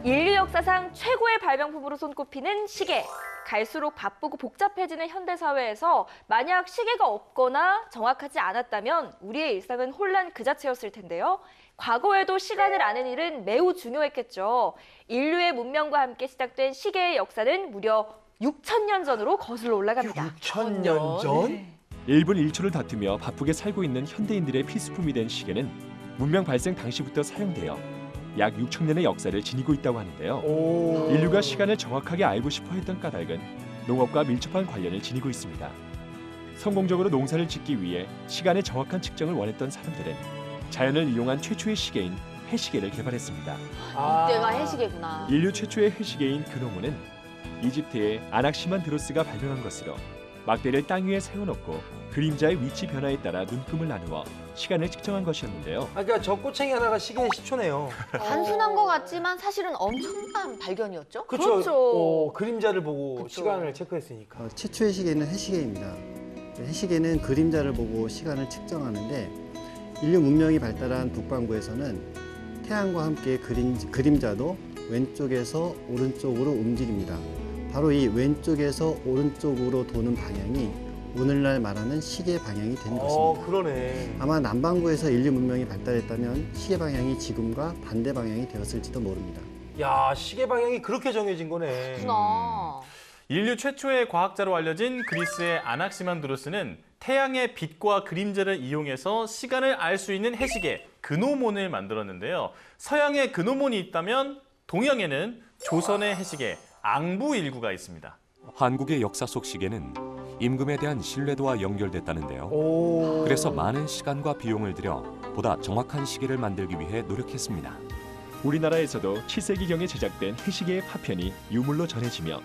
[SPEAKER 1] 인류 역사상 최고의 발명품으로 손꼽히는 시계. 갈수록 바쁘고 복잡해지는 현대사회에서 만약 시계가 없거나 정확하지 않았다면 우리의 일상은 혼란 그 자체였을 텐데요. 과거에도 시간을 아는 일은 매우 중요했겠죠. 인류의 문명과 함께 시작된 시계의 역사는 무려 6,000년 전으로 거슬러 올라갑니다.
[SPEAKER 8] 6,000년 전?
[SPEAKER 11] 1분 1초를 다투며 바쁘게 살고 있는 현대인들의 필수품이 된 시계는 문명 발생 당시부터 사용되어 약 6,000년의 역사를 지니고 있다고 하는데요.
[SPEAKER 8] 오.
[SPEAKER 11] 인류가 시간을 정확하게 알고 싶어 했던 까닭은 농업과 밀접한 관련을 지니고 있습니다. 성공적으로 농사를 짓기 위해 시간의 정확한 측정을 원했던 사람들은 자연을 이용한 최초의 시계인 해시계를 개발했습니다.
[SPEAKER 9] 이때가 해시계구나.
[SPEAKER 11] 인류 최초의 해시계인 그노모는 이집트의 아낙시만드로스가 발명한 것으로 막대를 땅 위에 세워놓고 그림자의 위치 변화에 따라 눈금을 나누어 시간을 측정한 것이었는데요.
[SPEAKER 8] 그러니까 저 꼬챙이 하나가 시계의 시초네요.
[SPEAKER 9] 단순한 것 같지만 사실은 엄청난 발견이었죠.
[SPEAKER 8] 그렇죠. 그림자를 보고
[SPEAKER 9] 그쵸.
[SPEAKER 8] 시간을 체크했으니까.
[SPEAKER 12] 최초의 시계는 해시계입니다. 해시계는 그림자를 보고 시간을 측정하는데 인류 문명이 발달한 북반구에서는 태양과 함께 그림자도 왼쪽에서 오른쪽으로 움직입니다. 바로 이 왼쪽에서 오른쪽으로 도는 방향이 오늘날 말하는 시계 방향이 된 것입니다.
[SPEAKER 8] 그러네.
[SPEAKER 12] 아마 남반구에서 인류 문명이 발달했다면 시계 방향이 지금과 반대 방향이 되었을지도 모릅니다.
[SPEAKER 8] 야, 시계 방향이 그렇게 정해진 거네.
[SPEAKER 9] 그렇구나.
[SPEAKER 2] 인류 최초의 과학자로 알려진 그리스의 아낙시만드로스는 태양의 빛과 그림자를 이용해서 시간을 알 수 있는 해시계 그노몬을 만들었는데요. 서양에 그노몬이 있다면 동양에는 조선의 해시계 앙부일구가 있습니다.
[SPEAKER 13] 한국의 역사 속 시계는 임금에 대한 신뢰도와 연결됐다는데요. 그래서 많은 시간과 비용을 들여 보다 정확한 시계를 만들기 위해 노력했습니다.
[SPEAKER 11] 우리나라에서도 7세기경에 제작된 해시계의 파편이 유물로 전해지며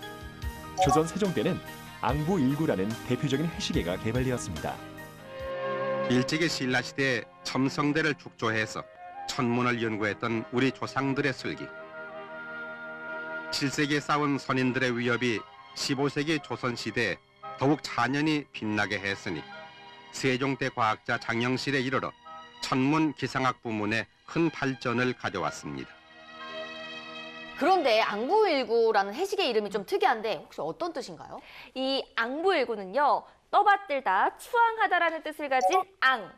[SPEAKER 11] 조선 세종 때는 앙부일구라는 대표적인 해시계가 개발되었습니다.
[SPEAKER 14] 일제기 신라시대에 첨성대를 축조해서 천문을 연구했던 우리 조상들의 슬기. 7세기에 싸운 선인들의 위협이 15세기 조선시대에 더욱 잔연히 빛나게 했으니 세종대 과학자 장영실에 이르러 천문 기상학 부문에 큰 발전을 가져왔습니다.
[SPEAKER 9] 그런데 앙부일구라는 해식의 이름이 좀 특이한데 혹시 어떤 뜻인가요?
[SPEAKER 1] 이 앙부일구는요, 떠받들다, 추앙하다라는 뜻을 가진 앙,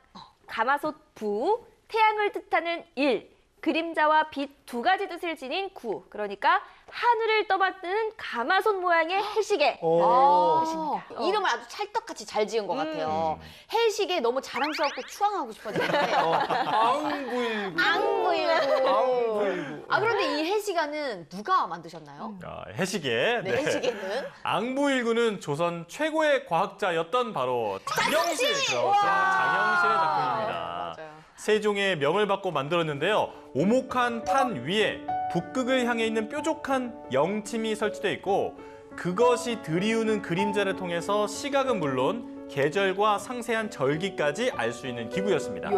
[SPEAKER 1] 가마솥 부, 태양을 뜻하는 일, 그림자와 빛 두 가지 뜻을 지닌 구, 그러니까 하늘을 떠받드는 가마솥 모양의 해시계.
[SPEAKER 9] 아, 이름을 아주 찰떡같이 잘 지은 것 같아요. 해식에 너무 자랑스럽고 추앙하고 싶어지는데.
[SPEAKER 8] 앙부일구.
[SPEAKER 9] 앙부일구. 아, 그런데 이 해시가는 누가 만드셨나요?
[SPEAKER 2] 해시계.
[SPEAKER 9] 네, 해시계는?
[SPEAKER 2] 앙부일구는 조선 최고의 과학자였던 바로 장영실의 작품입니다. 세종의 명을 받고 만들었는데요. 오목한 탄 위에 북극을 향해 있는 뾰족한 영침이 설치돼 있고 그것이 들이우는 그림자를 통해서 시각은 물론 계절과 상세한 절기까지 알 수 있는 기구였습니다.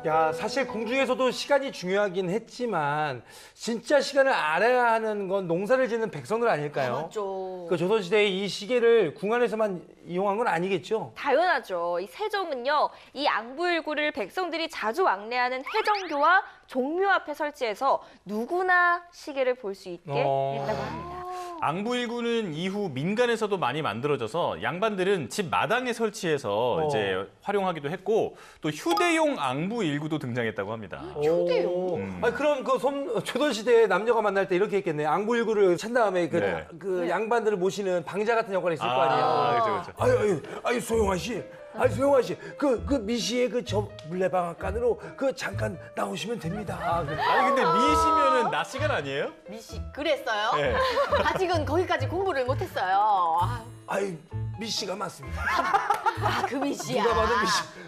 [SPEAKER 8] 야, 사실 궁중에서도 시간이 중요하긴 했지만 진짜 시간을 알아야 하는 건 농사를 짓는 백성들 아닐까요?
[SPEAKER 9] 맞죠.
[SPEAKER 8] 그 조선시대에 이 시계를 궁안에서만 이용한 건 아니겠죠?
[SPEAKER 1] 당연하죠. 이 세종은요, 이 앙부일구를 백성들이 자주 왕래하는 해정교와 종묘 앞에 설치해서 누구나 시계를 볼 수 있게 했다고 합니다.
[SPEAKER 2] 앙부일구는 이후 민간에서도 많이 만들어져서 양반들은 집 마당에 설치해서 이제 활용하기도 했고 또 휴대용 앙부일구도 등장했다고 합니다.
[SPEAKER 8] 휴대용? 아니, 그럼 그 조선시대에 남녀가 만날 때 이렇게 했겠네. 앙부일구를 찬 다음에 그 양반들을 모시는 방자 같은 역할이 있을 거 아니에요.
[SPEAKER 2] 그렇죠.
[SPEAKER 8] 아유, 소영아 씨. 소영아 씨, 그 미시의 저 물레방앗간으로 잠깐 나오시면 됩니다.
[SPEAKER 2] 아니 근데 미시면은 낮 시간 아니에요?
[SPEAKER 9] 미시, 그랬어요?
[SPEAKER 2] 네.
[SPEAKER 9] 아직은 거기까지 공부를 못했어요.
[SPEAKER 8] 아유, 미시가 맞습니다.
[SPEAKER 9] 아, 그 미시야.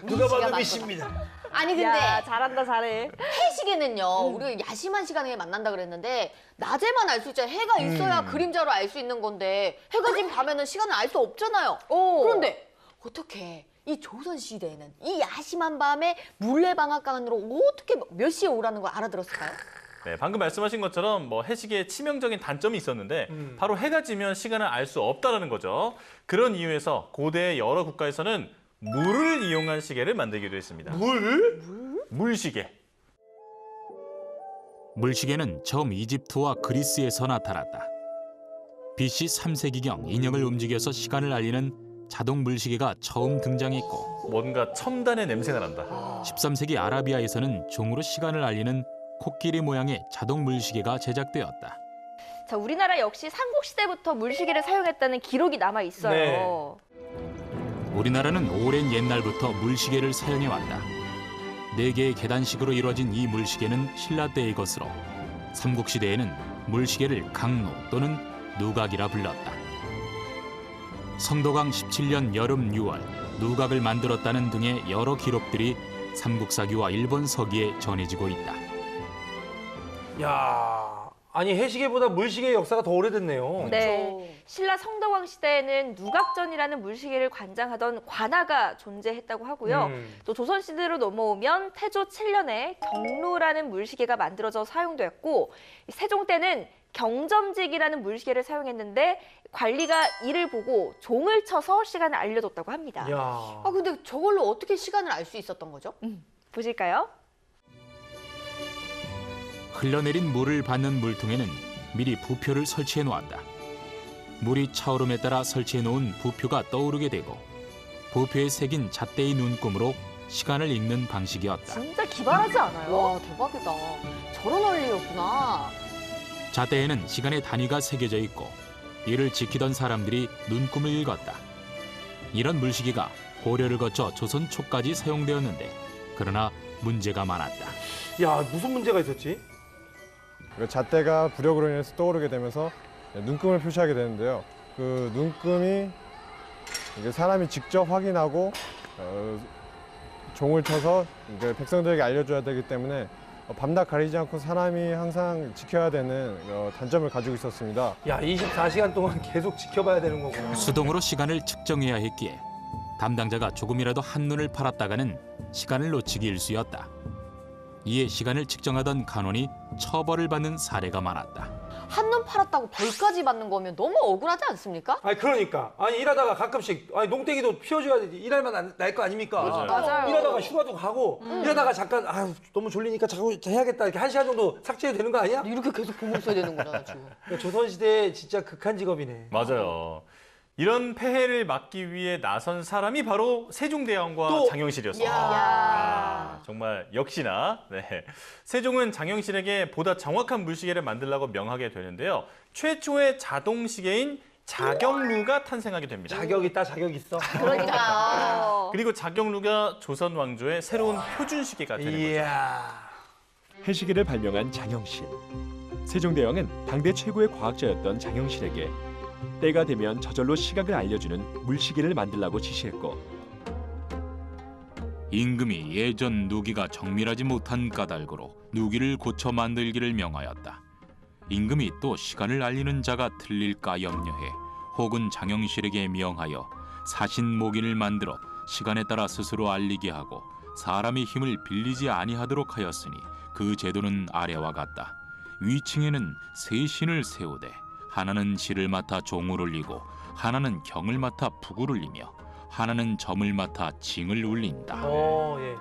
[SPEAKER 8] 누가 봐도 미시입니다.
[SPEAKER 9] 아니 근데
[SPEAKER 1] 야, 잘한다, 잘해.
[SPEAKER 9] 해시계는요, 우리가 야심한 시간에 만난다 그랬는데 낮에만 알 수 있잖아요. 해가 있어야 그림자로 알 수 있는 건데 해가 지금 밤에는 시간을 알 수 없잖아요. 그런데 어떻게 이 조선시대에는 이 야심한 밤에 물레방앗간으로 어떻게 몇 시에 오라는 걸 알아들었을까요?
[SPEAKER 2] 네, 방금 말씀하신 것처럼 해시계에 치명적인 단점이 있었는데 바로 해가 지면 시간을 알 수 없다는 거죠. 그런 이유에서 고대 여러 국가에서는 물을 이용한 시계를 만들기도 했습니다. 물시계.
[SPEAKER 10] 물시계는 처음 이집트와 그리스에서 나타났다. BC 3세기경 인형을 움직여서 시간을 알리는 자동 물시계가 처음 등장했고
[SPEAKER 2] 뭔가 첨단의 냄새가 난다.
[SPEAKER 10] 13세기 아라비아에서는 종으로 시간을 알리는 코끼리 모양의 자동 물시계가 제작되었다.
[SPEAKER 1] 자, 우리나라 역시 삼국시대부터 물시계를 사용했다는 기록이 남아 있어요.
[SPEAKER 10] 우리나라는 오랜 옛날부터 물시계를 사용해왔다. 4개의 계단식으로 이루어진 이 물시계는 신라 때의 것으로 삼국시대에는 물시계를 강로 또는 누각이라 불렀다. 성도강 17년 여름 6월 누각을 만들었다는 등의 여러 기록들이 삼국사기와 일본 서기에 전해지고 있다.
[SPEAKER 8] 야, 아니 해시계보다 물시계의 역사가 더 오래됐네요.
[SPEAKER 1] 네, 신라 성덕왕 시대에는 누각전이라는 물시계를 관장하던 관아가 존재했다고 하고요. 또 조선시대로 넘어오면 태조 7년에 경로라는 물시계가 만들어져 사용되었고 세종 때는 경점직이라는 물시계를 사용했는데 관리가 이를 보고 종을 쳐서 시간을 알려줬다고 합니다.
[SPEAKER 9] 아, 근데 저걸로 어떻게 시간을 알 수 있었던 거죠?
[SPEAKER 1] 보실까요?
[SPEAKER 10] 흘러내린 물을 받는 물통에는 미리 부표를 설치해 놓았다. 물이 차오름에 따라 설치해 놓은 부표가 떠오르게 되고 부표에 새긴 잣대의 눈금으로 시간을 읽는 방식이었다.
[SPEAKER 1] 진짜 기발하지 않아요?
[SPEAKER 9] 와, 대박이다. 저런 원리였구나.
[SPEAKER 10] 잣대에는 시간의 단위가 새겨져 있고 이를 지키던 사람들이 눈금을 읽었다. 이런 물시계가 고려를 거쳐 조선 초까지 사용되었는데 그러나 문제가 많았다.
[SPEAKER 8] 야, 무슨 문제가 있었지?
[SPEAKER 15] 잣대가 부력으로 인해서 떠오르게 되면서 눈금을 표시하게 되는데요. 그 눈금이 이게 사람이 직접 확인하고 종을 쳐서 이제 백성들에게 알려줘야 되기 때문에 밤낮 가리지 않고 사람이 항상 지켜야 되는 단점을 가지고 있었습니다.
[SPEAKER 8] 야, 24시간 동안 계속 지켜봐야 되는 거구나.
[SPEAKER 10] 수동으로 시간을 측정해야 했기에 담당자가 조금이라도 한눈을 팔았다가는 시간을 놓치기 일쑤였다. 이에 시간을 측정하던 간원이 처벌을 받는 사례가 많았다.
[SPEAKER 9] 한눈 팔았다고 벌까지 받는 거면 너무 억울하지 않습니까?
[SPEAKER 8] 아니 그러니까 아니 일하다가 가끔씩 아니 농땡이도 피워줘야 일할만 날 거 아닙니까?
[SPEAKER 9] 맞아요.
[SPEAKER 8] 일하다가 휴가도 가고 일하다가 잠깐 아 너무 졸리니까 자꾸 해야겠다 이렇게 1시간 정도 삭제해도 되는 거 아니야?
[SPEAKER 9] 이렇게 계속 보고 있어야 되는 거잖아 지금.
[SPEAKER 8] 조선시대 진짜 극한 직업이네.
[SPEAKER 2] 맞아요. 이런 폐해를 막기 위해 나선 사람이 바로 세종대왕과
[SPEAKER 8] 또?
[SPEAKER 2] 장영실이었습니다.
[SPEAKER 9] 야.
[SPEAKER 2] 정말 역시나 네. 세종은 장영실에게 보다 정확한 물시계를 만들라고 명하게 되는데요. 최초의 자동시계인 자경루가 탄생하게 됩니다.
[SPEAKER 8] 자격 있다 자격 있어.
[SPEAKER 9] 그러니까.
[SPEAKER 2] 그리고 자경루가 조선 왕조의 새로운 표준시계가 되는 거죠.
[SPEAKER 8] 이야.
[SPEAKER 11] 해시계를 발명한 장영실. 세종대왕은 당대 최고의 과학자였던 장영실에게 때가 되면 저절로 시각을 알려주는 물시계를 만들라고 지시했고,
[SPEAKER 10] 임금이 예전 누기가 정밀하지 못한 까닭으로 누기를 고쳐 만들기를 명하였다. 임금이 또 시간을 알리는 자가 틀릴까 염려해 혹은 장영실에게 명하여 사신모기를 만들어 시간에 따라 스스로 알리게 하고 사람의 힘을 빌리지 아니하도록 하였으니 그 제도는 아래와 같다. 위층에는 세 신을 세우되 하나는 시를 맡아 종을 울리고 하나는 경을 맡아 북을 울리며 하나는 점을 맡아 징을 울린다.
[SPEAKER 8] 예.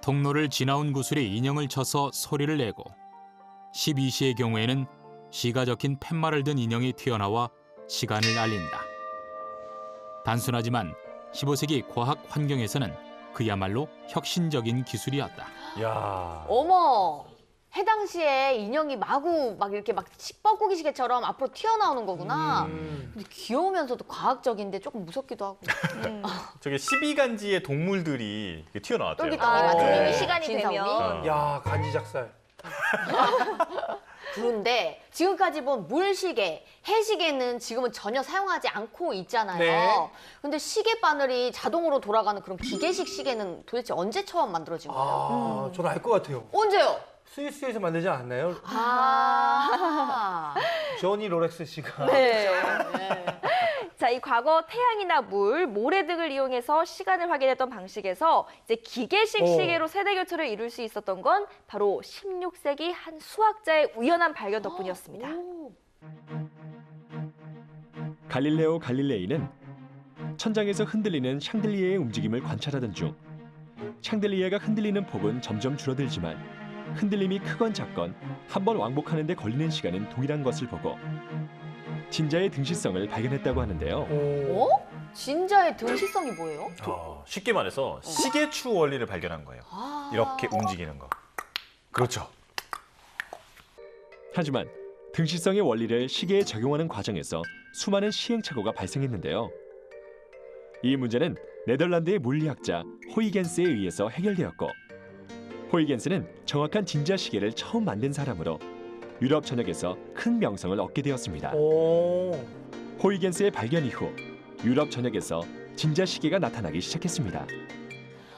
[SPEAKER 10] 통로를 지나온 구슬에 인형을 쳐서 소리를 내고 12시의 경우에는 시가 적힌 팻말을 든 인형이 튀어나와 시간을 알린다. 단순하지만 15세기 과학 환경에서는 그야말로 혁신적인 기술이었다.
[SPEAKER 2] 야.
[SPEAKER 9] 어머. 해당시에 인형이 마구 막 이렇게 막 뻐꾸기 시계처럼 앞으로 튀어나오는 거구나. 근데 귀여우면서도 과학적인데 조금 무섭기도 하고.
[SPEAKER 2] 저게 12간지의 동물들이 이렇게 튀어나왔대요.
[SPEAKER 1] 맞춤이 시간이
[SPEAKER 9] 진성이?
[SPEAKER 1] 되면.
[SPEAKER 8] 야 간지작살.
[SPEAKER 9] 그런데 지금까지 본 물시계, 해시계는 지금은 전혀 사용하지 않고 있잖아요.
[SPEAKER 8] 네.
[SPEAKER 9] 근데 시계 바늘이 자동으로 돌아가는 그런 기계식 시계는 도대체 언제 처음 만들어진 거예요?
[SPEAKER 8] 저는 알 것 같아요.
[SPEAKER 9] 언제요?
[SPEAKER 8] 스위스에서 만들지 않았나요?
[SPEAKER 9] 아.
[SPEAKER 8] 조니 로렉스 씨가.
[SPEAKER 1] 네. 자, 이 과거 태양이나 물, 모래 등을 이용해서 시간을 확인했던 방식에서 이제 기계식 시계로 세대 교체를 이룰 수 있었던 건 바로 16세기 한 수학자의 우연한 발견 덕분이었습니다.
[SPEAKER 11] 갈릴레오 갈릴레이는 천장에서 흔들리는 샹들리에의 움직임을 관찰하던 중 샹들리에가 흔들리는 폭은 점점 줄어들지만 흔들림이 크건 작건 한 번 왕복하는 데 걸리는 시간은 동일한 것을 보고 진자의 등시성을 발견했다고 하는데요.
[SPEAKER 9] 어? 진자의 등시성이 뭐예요?
[SPEAKER 2] 쉽게 말해서 시계추 원리를 발견한 거예요. 이렇게 움직이는 거. 그렇죠.
[SPEAKER 11] 하지만 등시성의 원리를 시계에 적용하는 과정에서 수많은 시행착오가 발생했는데요. 이 문제는 네덜란드의 물리학자 호이겐스에 의해서 해결되었고, 호이겐스는 정확한 진자 시계를 처음 만든 사람으로 유럽 전역에서 큰 명성을 얻게 되었습니다. 호이겐스의 발견 이후 유럽 전역에서 진자 시계가 나타나기 시작했습니다.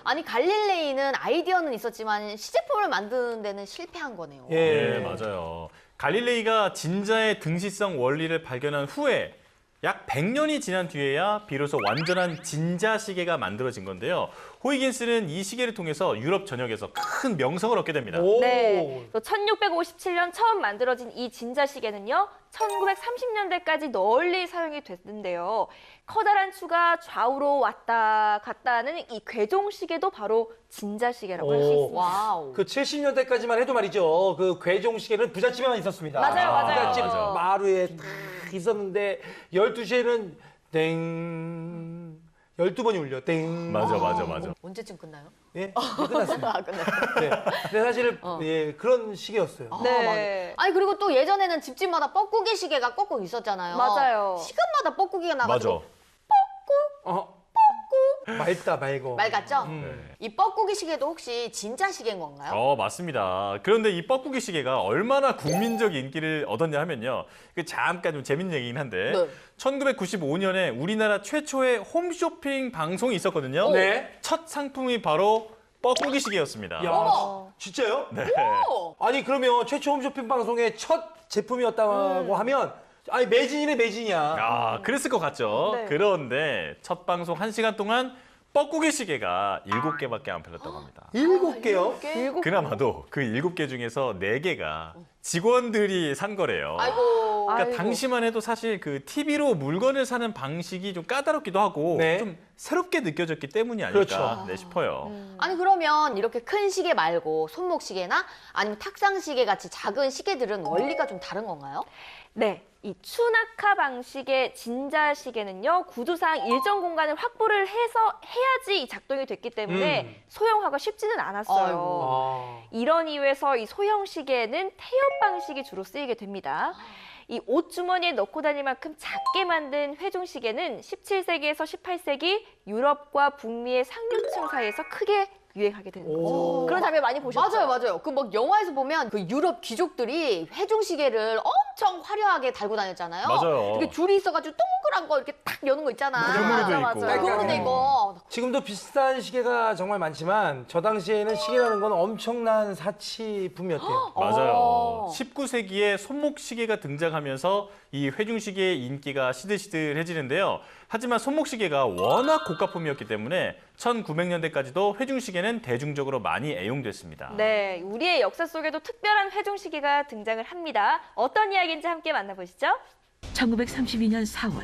[SPEAKER 9] 아니 갈릴레이는 아이디어는 있었지만 시제품을 만드는 데는 실패한 거네요.
[SPEAKER 2] 예, 맞아요. 갈릴레이가 진자의 등시성 원리를 발견한 후에 약 100년이 지난 뒤에야 비로소 완전한 진자 시계가 만들어진 건데요. 호이긴스는 이 시계를 통해서 유럽 전역에서 큰 명성을 얻게 됩니다.
[SPEAKER 1] 네, 또 1657년 처음 만들어진 이 진자 시계는요, 1930년대까지 널리 사용이 됐는데요. 커다란 추가 좌우로 왔다 갔다 하는 이 궤종 시계도 바로 진자 시계라고 할 수 있습니다.
[SPEAKER 9] 와우.
[SPEAKER 8] 그 70년대까지만 해도 말이죠. 그 궤종 시계는 부잣집에만 있었습니다.
[SPEAKER 1] 맞아요, 맞아요.
[SPEAKER 8] 부잣집
[SPEAKER 1] 맞아.
[SPEAKER 8] 마루에 딱 있었는데 12시에는 땡 12번이 울려. 땡.
[SPEAKER 2] 맞아.
[SPEAKER 9] 언제쯤 끝나요?
[SPEAKER 8] 예? 끝났습니다.
[SPEAKER 9] 끝났어요.
[SPEAKER 8] 네. 근데 사실은 예, 그런 시계였어요.
[SPEAKER 1] 네.
[SPEAKER 9] 아니 그리고 또 예전에는 집집마다 뻐꾸기 시계가 꼭꼭 있었잖아요.
[SPEAKER 1] 맞아요.
[SPEAKER 9] 시간마다 뻐꾸기가 나가지고
[SPEAKER 8] 맑다 말고.
[SPEAKER 9] 맑았죠? 이 뻐꾸기 시계도 혹시 진짜 시계인 건가요?
[SPEAKER 2] 맞습니다. 그런데 이 뻐꾸기 시계가 얼마나 국민적 인기를 얻었냐 하면요. 잠깐 좀 재밌는 얘기긴 한데 1995년에 우리나라 최초의 홈쇼핑 방송이 있었거든요.
[SPEAKER 8] 네.
[SPEAKER 2] 첫 상품이 바로 뻐꾸기 시계였습니다.
[SPEAKER 8] 야, 진짜요?
[SPEAKER 2] 네.
[SPEAKER 8] 아니 그러면 최초 홈쇼핑 방송의 첫 제품이었다고 하면 아니 매진이네 매진이야.
[SPEAKER 2] 그랬을 것 같죠.
[SPEAKER 1] 네.
[SPEAKER 2] 그런데 첫 방송 1시간 동안 뻐꾸기 시계가 7개밖에 안 팔렸다고 합니다.
[SPEAKER 8] 7개요?
[SPEAKER 2] 그나마도 그 7개 중에서 4개가 직원들이 산 거래요.
[SPEAKER 9] 아이고.
[SPEAKER 2] 그러니까
[SPEAKER 9] 아이고.
[SPEAKER 2] 당시만 해도 사실 그 TV로 물건을 사는 방식이 좀 까다롭기도 하고
[SPEAKER 8] 네.
[SPEAKER 2] 좀 새롭게 느껴졌기 때문이 아닐까
[SPEAKER 8] 그렇죠.
[SPEAKER 2] 네, 싶어요.
[SPEAKER 9] 아니 그러면 이렇게 큰 시계 말고 손목 시계나 아니면 탁상 시계 같이 작은 시계들은 원리가 좀 다른 건가요?
[SPEAKER 1] 네, 이 추낙하 방식의 진자 시계는요, 구조상 일정 공간을 확보를 해야지 이 작동이 됐기 때문에 소형화가 쉽지는 않았어요. 이런 이유에서 이 소형 시계는 태엽 방식이 주로 쓰이게 됩니다. 이 옷 주머니에 넣고 다닐 만큼 작게 만든 회중 시계는 17세기에서 18세기 유럽과 북미의 상류층 사이에서 크게 유행하게 되는 거죠. 그런 장면 많이 보셨죠?
[SPEAKER 9] 맞아요, 맞아요. 그 막 영화에서 보면 그 유럽 귀족들이 회중 시계를 엄청 화려하게 달고 다녔잖아요.
[SPEAKER 2] 맞아요.
[SPEAKER 9] 이렇게 줄이 있어가지고 동그란 거 이렇게 딱 여는 거 있잖아.
[SPEAKER 2] 금으로도 있고.
[SPEAKER 9] 금으로 돼 있고.
[SPEAKER 8] 지금도 비싼 시계가 정말 많지만 저 당시에는 시계라는 건 엄청난 사치품이었대요.
[SPEAKER 2] 맞아요. 19세기에 손목 시계가 등장하면서 이 회중 시계의 인기가 시들시들해지는데요. 하지만 손목 시계가 워낙 고가품이었기 때문에 1900년대까지도 회중 시계는 대중적으로 많이 애용됐습니다.
[SPEAKER 1] 네, 우리의 역사 속에도 특별한 회중 시계가 등장을 합니다. 어떤 이야기인지 함께 만나보시죠.
[SPEAKER 16] 1932년 4월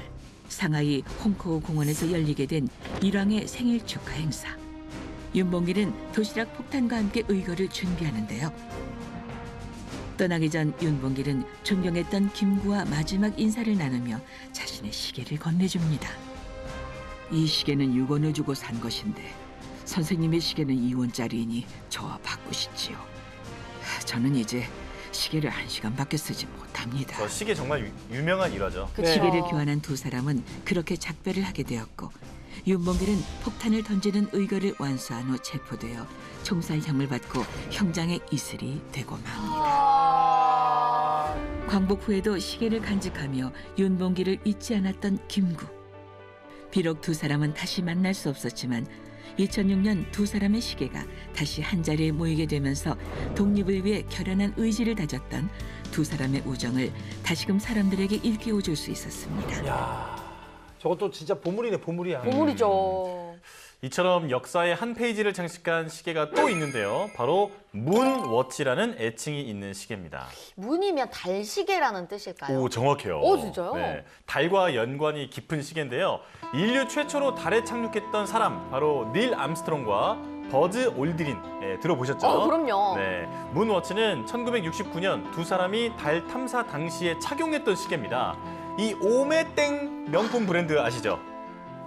[SPEAKER 16] 상하이 홍커우 공원에서 열리게 된 일왕의 생일 축하 행사. 윤봉길은 도시락 폭탄과 함께 의거를 준비하는데요. 떠나기 전 윤봉길은 존경했던 김구와 마지막 인사를 나누며 자신의 시계를 건네줍니다. 이 시계는 6원을 주고 산 것인데 선생님의 시계는 2원짜리이니 저와 바꾸시지요. 저는 이제 시계를 1시간밖에 쓰지 못합니다.
[SPEAKER 2] 저 시계 정말 유명한 일화죠.
[SPEAKER 16] 시계를 교환한 두 사람은 그렇게 작별을 하게 되었고 윤봉길은 폭탄을 던지는 의거를 완수한 후 체포되어 총살형을 받고 형장의 이슬이 되고 맙니다. 광복 후에도 시계를 간직하며 윤봉길을 잊지 않았던 김구. 비록 두 사람은 다시 만날 수 없었지만 2006년 두 사람의 시계가 다시 한자리에 모이게 되면서 독립을 위해 결연한 의지를 다졌던 두 사람의 우정을 다시금 사람들에게 일깨워줄 수 있었습니다.
[SPEAKER 8] 야, 저것도 진짜 보물이네, 보물이야.
[SPEAKER 9] 보물이죠.
[SPEAKER 2] 이처럼 역사의 한 페이지를 장식한 시계가 또 있는데요. 바로 문워치라는 애칭이 있는 시계입니다.
[SPEAKER 9] 문이면 달시계라는 뜻일까요?
[SPEAKER 2] 오, 정확해요.
[SPEAKER 9] 오, 진짜요?
[SPEAKER 2] 네, 달과 연관이 깊은 시계인데요. 인류 최초로 달에 착륙했던 사람, 바로 닐 암스트롱과 버즈 올드린, 들어보셨죠?
[SPEAKER 9] 그럼요.
[SPEAKER 2] 네, 문워치는 1969년 두 사람이 달 탐사 당시에 착용했던 시계입니다. 이 오메땡 명품 브랜드 아시죠?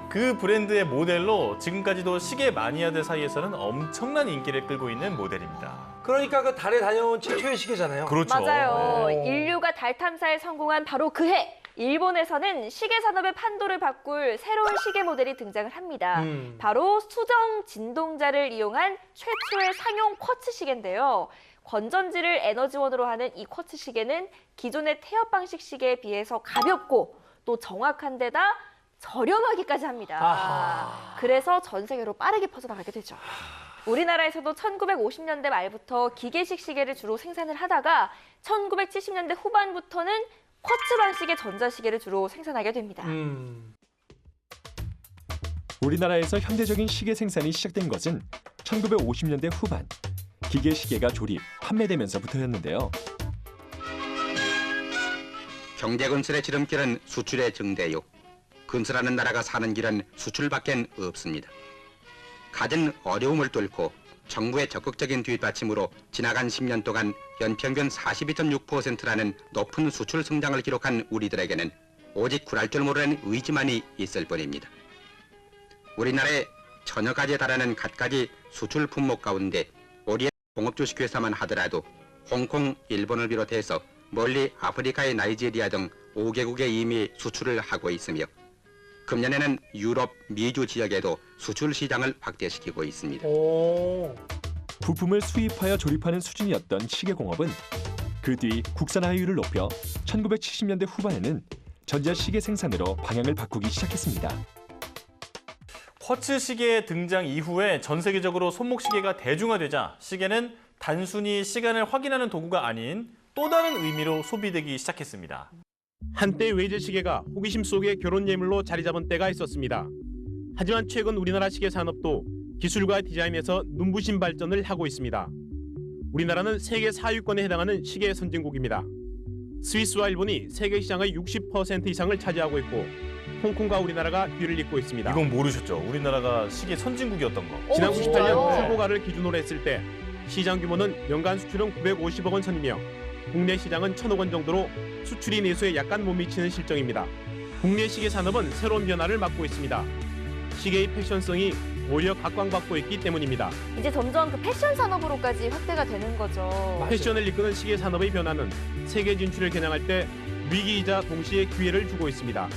[SPEAKER 2] 그 브랜드의 모델로 지금까지도 시계 마니아들 사이에서는 엄청난 인기를 끌고 있는 모델입니다.
[SPEAKER 8] 그러니까 그 달에 다녀온 최초의 시계잖아요.
[SPEAKER 2] 그렇죠.
[SPEAKER 1] 맞아요.
[SPEAKER 2] 네.
[SPEAKER 1] 인류가 달 탐사에 성공한 바로 그 해, 일본에서는 시계 산업의 판도를 바꿀 새로운 시계 모델이 등장을 합니다. 바로 수정 진동자를 이용한 최초의 상용 쿼츠 시계인데요. 건전지를 에너지원으로 하는 이 쿼츠 시계는 기존의 태엽 방식 시계에 비해서 가볍고 또 정확한 데다 저렴하기까지 합니다. 그래서 전 세계로 빠르게 퍼져나가게 되죠. 우리나라에서도 1950년대 말부터 기계식 시계를 주로 생산을 하다가 1970년대 후반부터는 쿼츠 방식의 전자시계를 주로 생산하게 됩니다.
[SPEAKER 11] 우리나라에서 현대적인 시계 생산이 시작된 것은 1950년대 후반 기계 시계가 조립, 판매되면서부터였는데요.
[SPEAKER 14] 경제 건설의 지름길은 수출의 증대요. 건설하는 나라가 사는 길은 수출밖엔 없습니다. 갖은 어려움을 뚫고 정부의 적극적인 뒷받침으로 지나간 10년 동안 연평균 42.6%라는 높은 수출 성장을 기록한 우리들에게는 오직 굴할 줄 모르는 의지만이 있을 뿐입니다. 우리나라의 천여 가지에 달하는 갖가지 수출 품목 가운데 오리엔트 공업주식회사만 하더라도 홍콩, 일본을 비롯해서 멀리 아프리카의 나이지리아 등 5개국에 이미 수출을 하고 있으며 금년에는 유럽, 미주 지역에도 수출 시장을 확대시키고 있습니다.
[SPEAKER 11] 부품을 수입하여 조립하는 수준이었던 시계공업은 그 뒤 국산화율을 높여 1970년대 후반에는 전자시계 생산으로 방향을 바꾸기 시작했습니다.
[SPEAKER 2] 쿼츠 시계의 등장 이후에 전 세계적으로 손목 시계가 대중화되자 시계는 단순히 시간을 확인하는 도구가 아닌 또 다른 의미로 소비되기 시작했습니다.
[SPEAKER 17] 한때 외제 시계가 호기심 속에 결혼 예물로 자리 잡은 때가 있었습니다. 하지만 최근 우리나라 시계 산업도 기술과 디자인에서 눈부신 발전을 하고 있습니다. 우리나라는 세계 4위권에 해당하는 시계 선진국입니다. 스위스와 일본이 세계 시장의 60% 이상을 차지하고 있고 홍콩과 우리나라가 뒤를 잇고 있습니다.
[SPEAKER 2] 이건 모르셨죠? 우리나라가 시계 선진국이었던 거.
[SPEAKER 17] 지난
[SPEAKER 9] 진짜요?
[SPEAKER 17] 98년 출고가를 기준으로 했을 때 시장 규모는 연간 수출은 950억 원 선이며 국내 시장은 1,000억 원 정도로 수출이 내수에 약간 못 미치는 실정입니다. 국내 시계 산업은 새로운 변화를 맞고 있습니다. 시계의 패션성이 오히려 각광받고 있기 때문입니다.
[SPEAKER 1] 이제 점점 그 패션 산업으로까지 확대가 되는 거죠.
[SPEAKER 17] 패션을 이끄는 시계 산업의 변화는 세계 진출을 겨냥할 때 위기이자 동시에 기회를 주고 있습니다.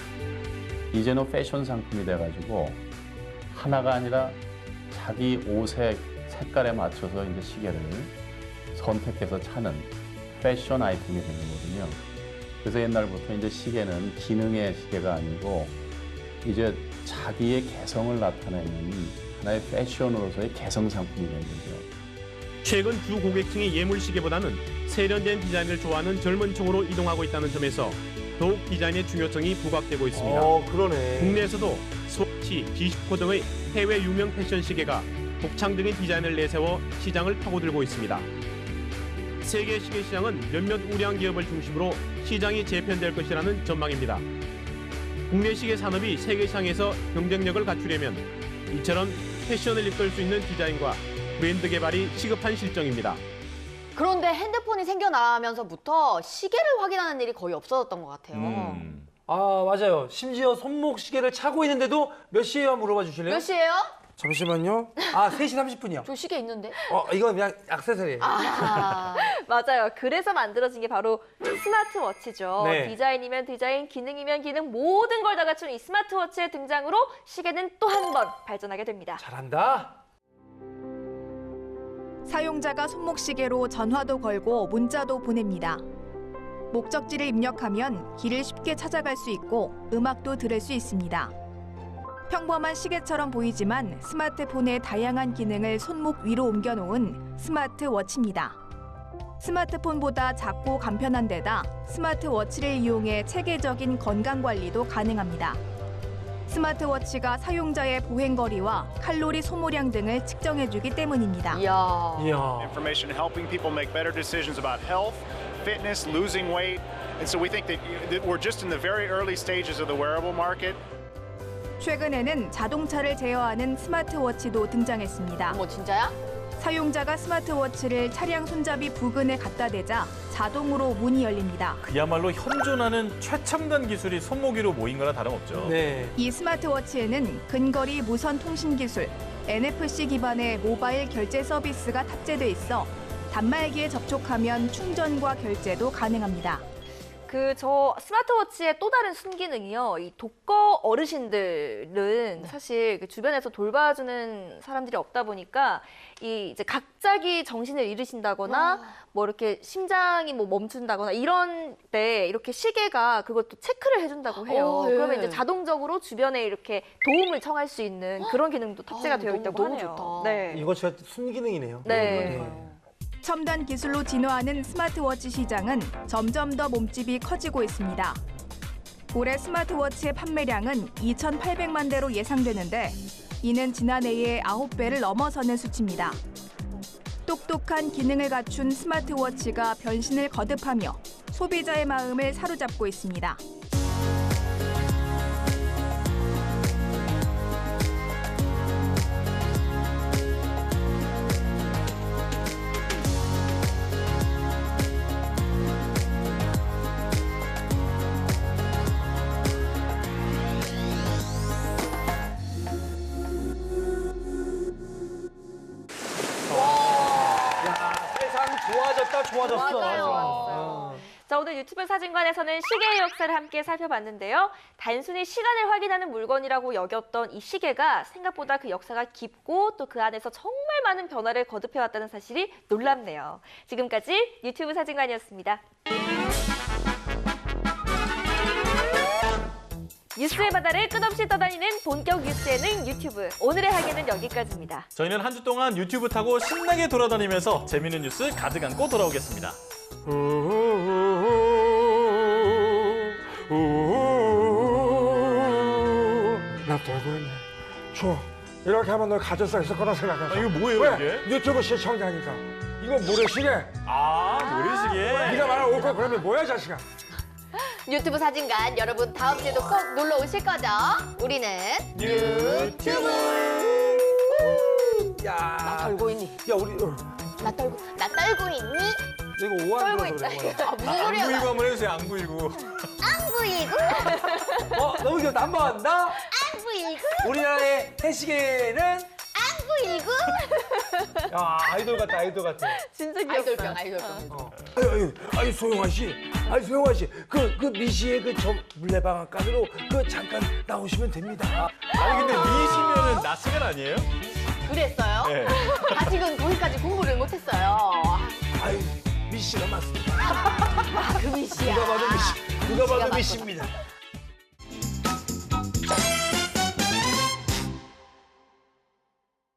[SPEAKER 18] 이제는 패션 상품이 돼가지고 하나가 아니라 자기 옷의 색깔에 맞춰서 이제 시계를 선택해서 차는 패션 아이템이 되는 거거든요. 그래서 옛날부터 이제 시계는 기능의 시계가 아니고 이제 자기의 개성을 나타내는 하나의 패션으로서의 개성 상품이 된 거죠.
[SPEAKER 17] 최근 주 고객층이 예물 시계보다는 세련된 디자인을 좋아하는 젊은 층으로 이동하고 있다는 점에서 더욱 디자인의 중요성이 부각되고 있습니다.
[SPEAKER 8] 그러네.
[SPEAKER 17] 국내에서도 스워치, G-슈퍼 등의 해외 유명 패션 시계가 독창적인 디자인을 내세워 시장을 파고들고 있습니다. 세계 시계 시장은 몇몇 우량 기업을 중심으로 시장이 재편될 것이라는 전망입니다. 국내 시계 산업이 세계 시장에서 경쟁력을 갖추려면 이처럼 패션을 이끌 수 있는 디자인과 브랜드 개발이 시급한 실정입니다.
[SPEAKER 9] 그런데 핸드폰이 생겨나면서부터 시계를 확인하는 일이 거의 없어졌던 것 같아요.
[SPEAKER 8] 아, 맞아요. 심지어 손목 시계를 차고 있는데도 몇 시에요? 물어봐 주실래요?
[SPEAKER 9] 몇 시예요?
[SPEAKER 8] 잠시만요. 아, 3시 30분이요.
[SPEAKER 9] 저 시계 있는데?
[SPEAKER 8] 이건 그냥 액세서리예요.
[SPEAKER 1] 맞아요. 그래서 만들어진 게 바로 스마트워치죠.
[SPEAKER 8] 네.
[SPEAKER 1] 디자인이면 디자인, 기능이면 기능, 모든 걸 다 갖춘 이 스마트워치의 등장으로 시계는 또 한 번 발전하게 됩니다.
[SPEAKER 8] 잘한다.
[SPEAKER 19] 사용자가 손목시계로 전화도 걸고 문자도 보냅니다. 목적지를 입력하면 길을 쉽게 찾아갈 수 있고 음악도 들을 수 있습니다. 평범한 시계처럼 보이지만 스마트폰의 다양한 기능을 손목 위로 옮겨놓은 스마트워치입니다. 스마트폰보다 작고 간편한 데다 스마트워치를 이용해 체계적인 건강관리도 가능합니다. 스마트워치가 사용자의 보행거리와 칼로리 소모량 등을 측정해주기 때문입니다.
[SPEAKER 8] 이야.
[SPEAKER 20] Information helping people make better decisions about health, fitness, losing weight. And so we think that we're just in the very early stages of the wearable market.
[SPEAKER 19] 최근에는 자동차를 제어하는 스마트워치도 등장했습니다.
[SPEAKER 9] 뭐 진짜야?
[SPEAKER 19] 사용자가 스마트워치를 차량 손잡이 부근에 갖다 대자 자동으로 문이 열립니다.
[SPEAKER 2] 그야말로 현존하는 최첨단 기술이 손목 위로 모인 거나 다름없죠.
[SPEAKER 8] 네.
[SPEAKER 19] 이 스마트워치에는 근거리 무선 통신 기술, NFC 기반의 모바일 결제 서비스가 탑재돼 있어 단말기에 접촉하면 충전과 결제도 가능합니다.
[SPEAKER 1] 저 스마트워치의 또 다른 순기능이요. 이 독거 어르신들은 사실 그 주변에서 돌봐주는 사람들이 없다 보니까 이제 갑자기 정신을 잃으신다거나 뭐 이렇게 심장이 뭐 멈춘다거나 이런 때 이렇게 시계가 그것도 체크를 해준다고 해요.
[SPEAKER 9] 예.
[SPEAKER 1] 그러면 이제 자동적으로 주변에 이렇게 도움을 청할 수 있는 그런 기능도 탑재가 되어 있다고
[SPEAKER 9] 너무
[SPEAKER 1] 하네요.
[SPEAKER 9] 좋다.
[SPEAKER 1] 네.
[SPEAKER 8] 이거 진짜 순기능이네요.
[SPEAKER 1] 네.
[SPEAKER 19] 첨단 기술로 진화하는 스마트워치 시장은 점점 더 몸집이 커지고 있습니다. 올해 스마트워치의 판매량은 2,800만 대로 예상되는데 이는 지난해의 9배를 넘어서는 수치입니다. 똑똑한 기능을 갖춘 스마트워치가 변신을 거듭하며 소비자의 마음을 사로잡고 있습니다.
[SPEAKER 8] 좋아졌어.
[SPEAKER 1] 맞아요. 자, 오늘 유튜브 사진관에서는 시계의 역사를 함께 살펴봤는데요. 단순히 시간을 확인하는 물건이라고 여겼던 이 시계가 생각보다 그 역사가 깊고 또 그 안에서 정말 많은 변화를 거듭해왔다는 사실이 놀랍네요. 지금까지 유튜브 사진관이었습니다. 뉴스의 바다를 끝없이 떠다니는 본격 뉴스 예능 유튜브. 오늘의 하계는 여기까지입니다.
[SPEAKER 2] 저희는 한 주 동안 유튜브 타고 신나게 돌아다니면서 재미있는 뉴스 가득 안고 돌아오겠습니다.
[SPEAKER 8] 나 돌고래 줘. 이렇게 하면 너 가졌을 거라 생각했어.
[SPEAKER 2] 이거 뭐예요,
[SPEAKER 8] 왜?
[SPEAKER 2] 이게?
[SPEAKER 8] 유튜브 시청자니까. 이거 모래시계.
[SPEAKER 2] 모래시계.
[SPEAKER 8] 네가 말한 올 거 그러면 뭐야, 자식아?
[SPEAKER 9] 유튜브 사진관 여러분 다음 주에도 꼭 놀러 오실 거죠? 우리는 유튜브.
[SPEAKER 8] 야.
[SPEAKER 9] 나 떨고 있니?
[SPEAKER 8] 야, 우리
[SPEAKER 9] 나 떨고 있니?
[SPEAKER 8] 이거 오한
[SPEAKER 9] 떨고
[SPEAKER 8] 거라서
[SPEAKER 9] 있다.
[SPEAKER 8] 그래.
[SPEAKER 9] 아, 무슨 소리야?
[SPEAKER 2] 안구이고 한번 해주세요. 안구이고.
[SPEAKER 9] 안 보이고?
[SPEAKER 8] 너무 귀엽다. 한번 한다.
[SPEAKER 9] 안 보이고?
[SPEAKER 8] 우리나라의 해시계는
[SPEAKER 9] 안 보이고?
[SPEAKER 8] 야, 아이돌 같다. 아이돌 같아.
[SPEAKER 9] 진짜 귀엽다. 아이돌병.
[SPEAKER 8] 아니 소영아 씨, 그 미시의 저 물레방앗간으로 잠깐 나오시면 됩니다.
[SPEAKER 2] 아니 근데 미시면은 낮 시간 아니에요?
[SPEAKER 9] 그랬어요?
[SPEAKER 2] 네.
[SPEAKER 9] 아직은 거기까지 공부를 못했어요.
[SPEAKER 8] 아유, 미씨가 맞습니다.
[SPEAKER 9] 아, 그 미씨야.
[SPEAKER 8] 누가 봐도 미씨, 누가 봐도
[SPEAKER 9] 미씨가
[SPEAKER 8] 미씨입니다.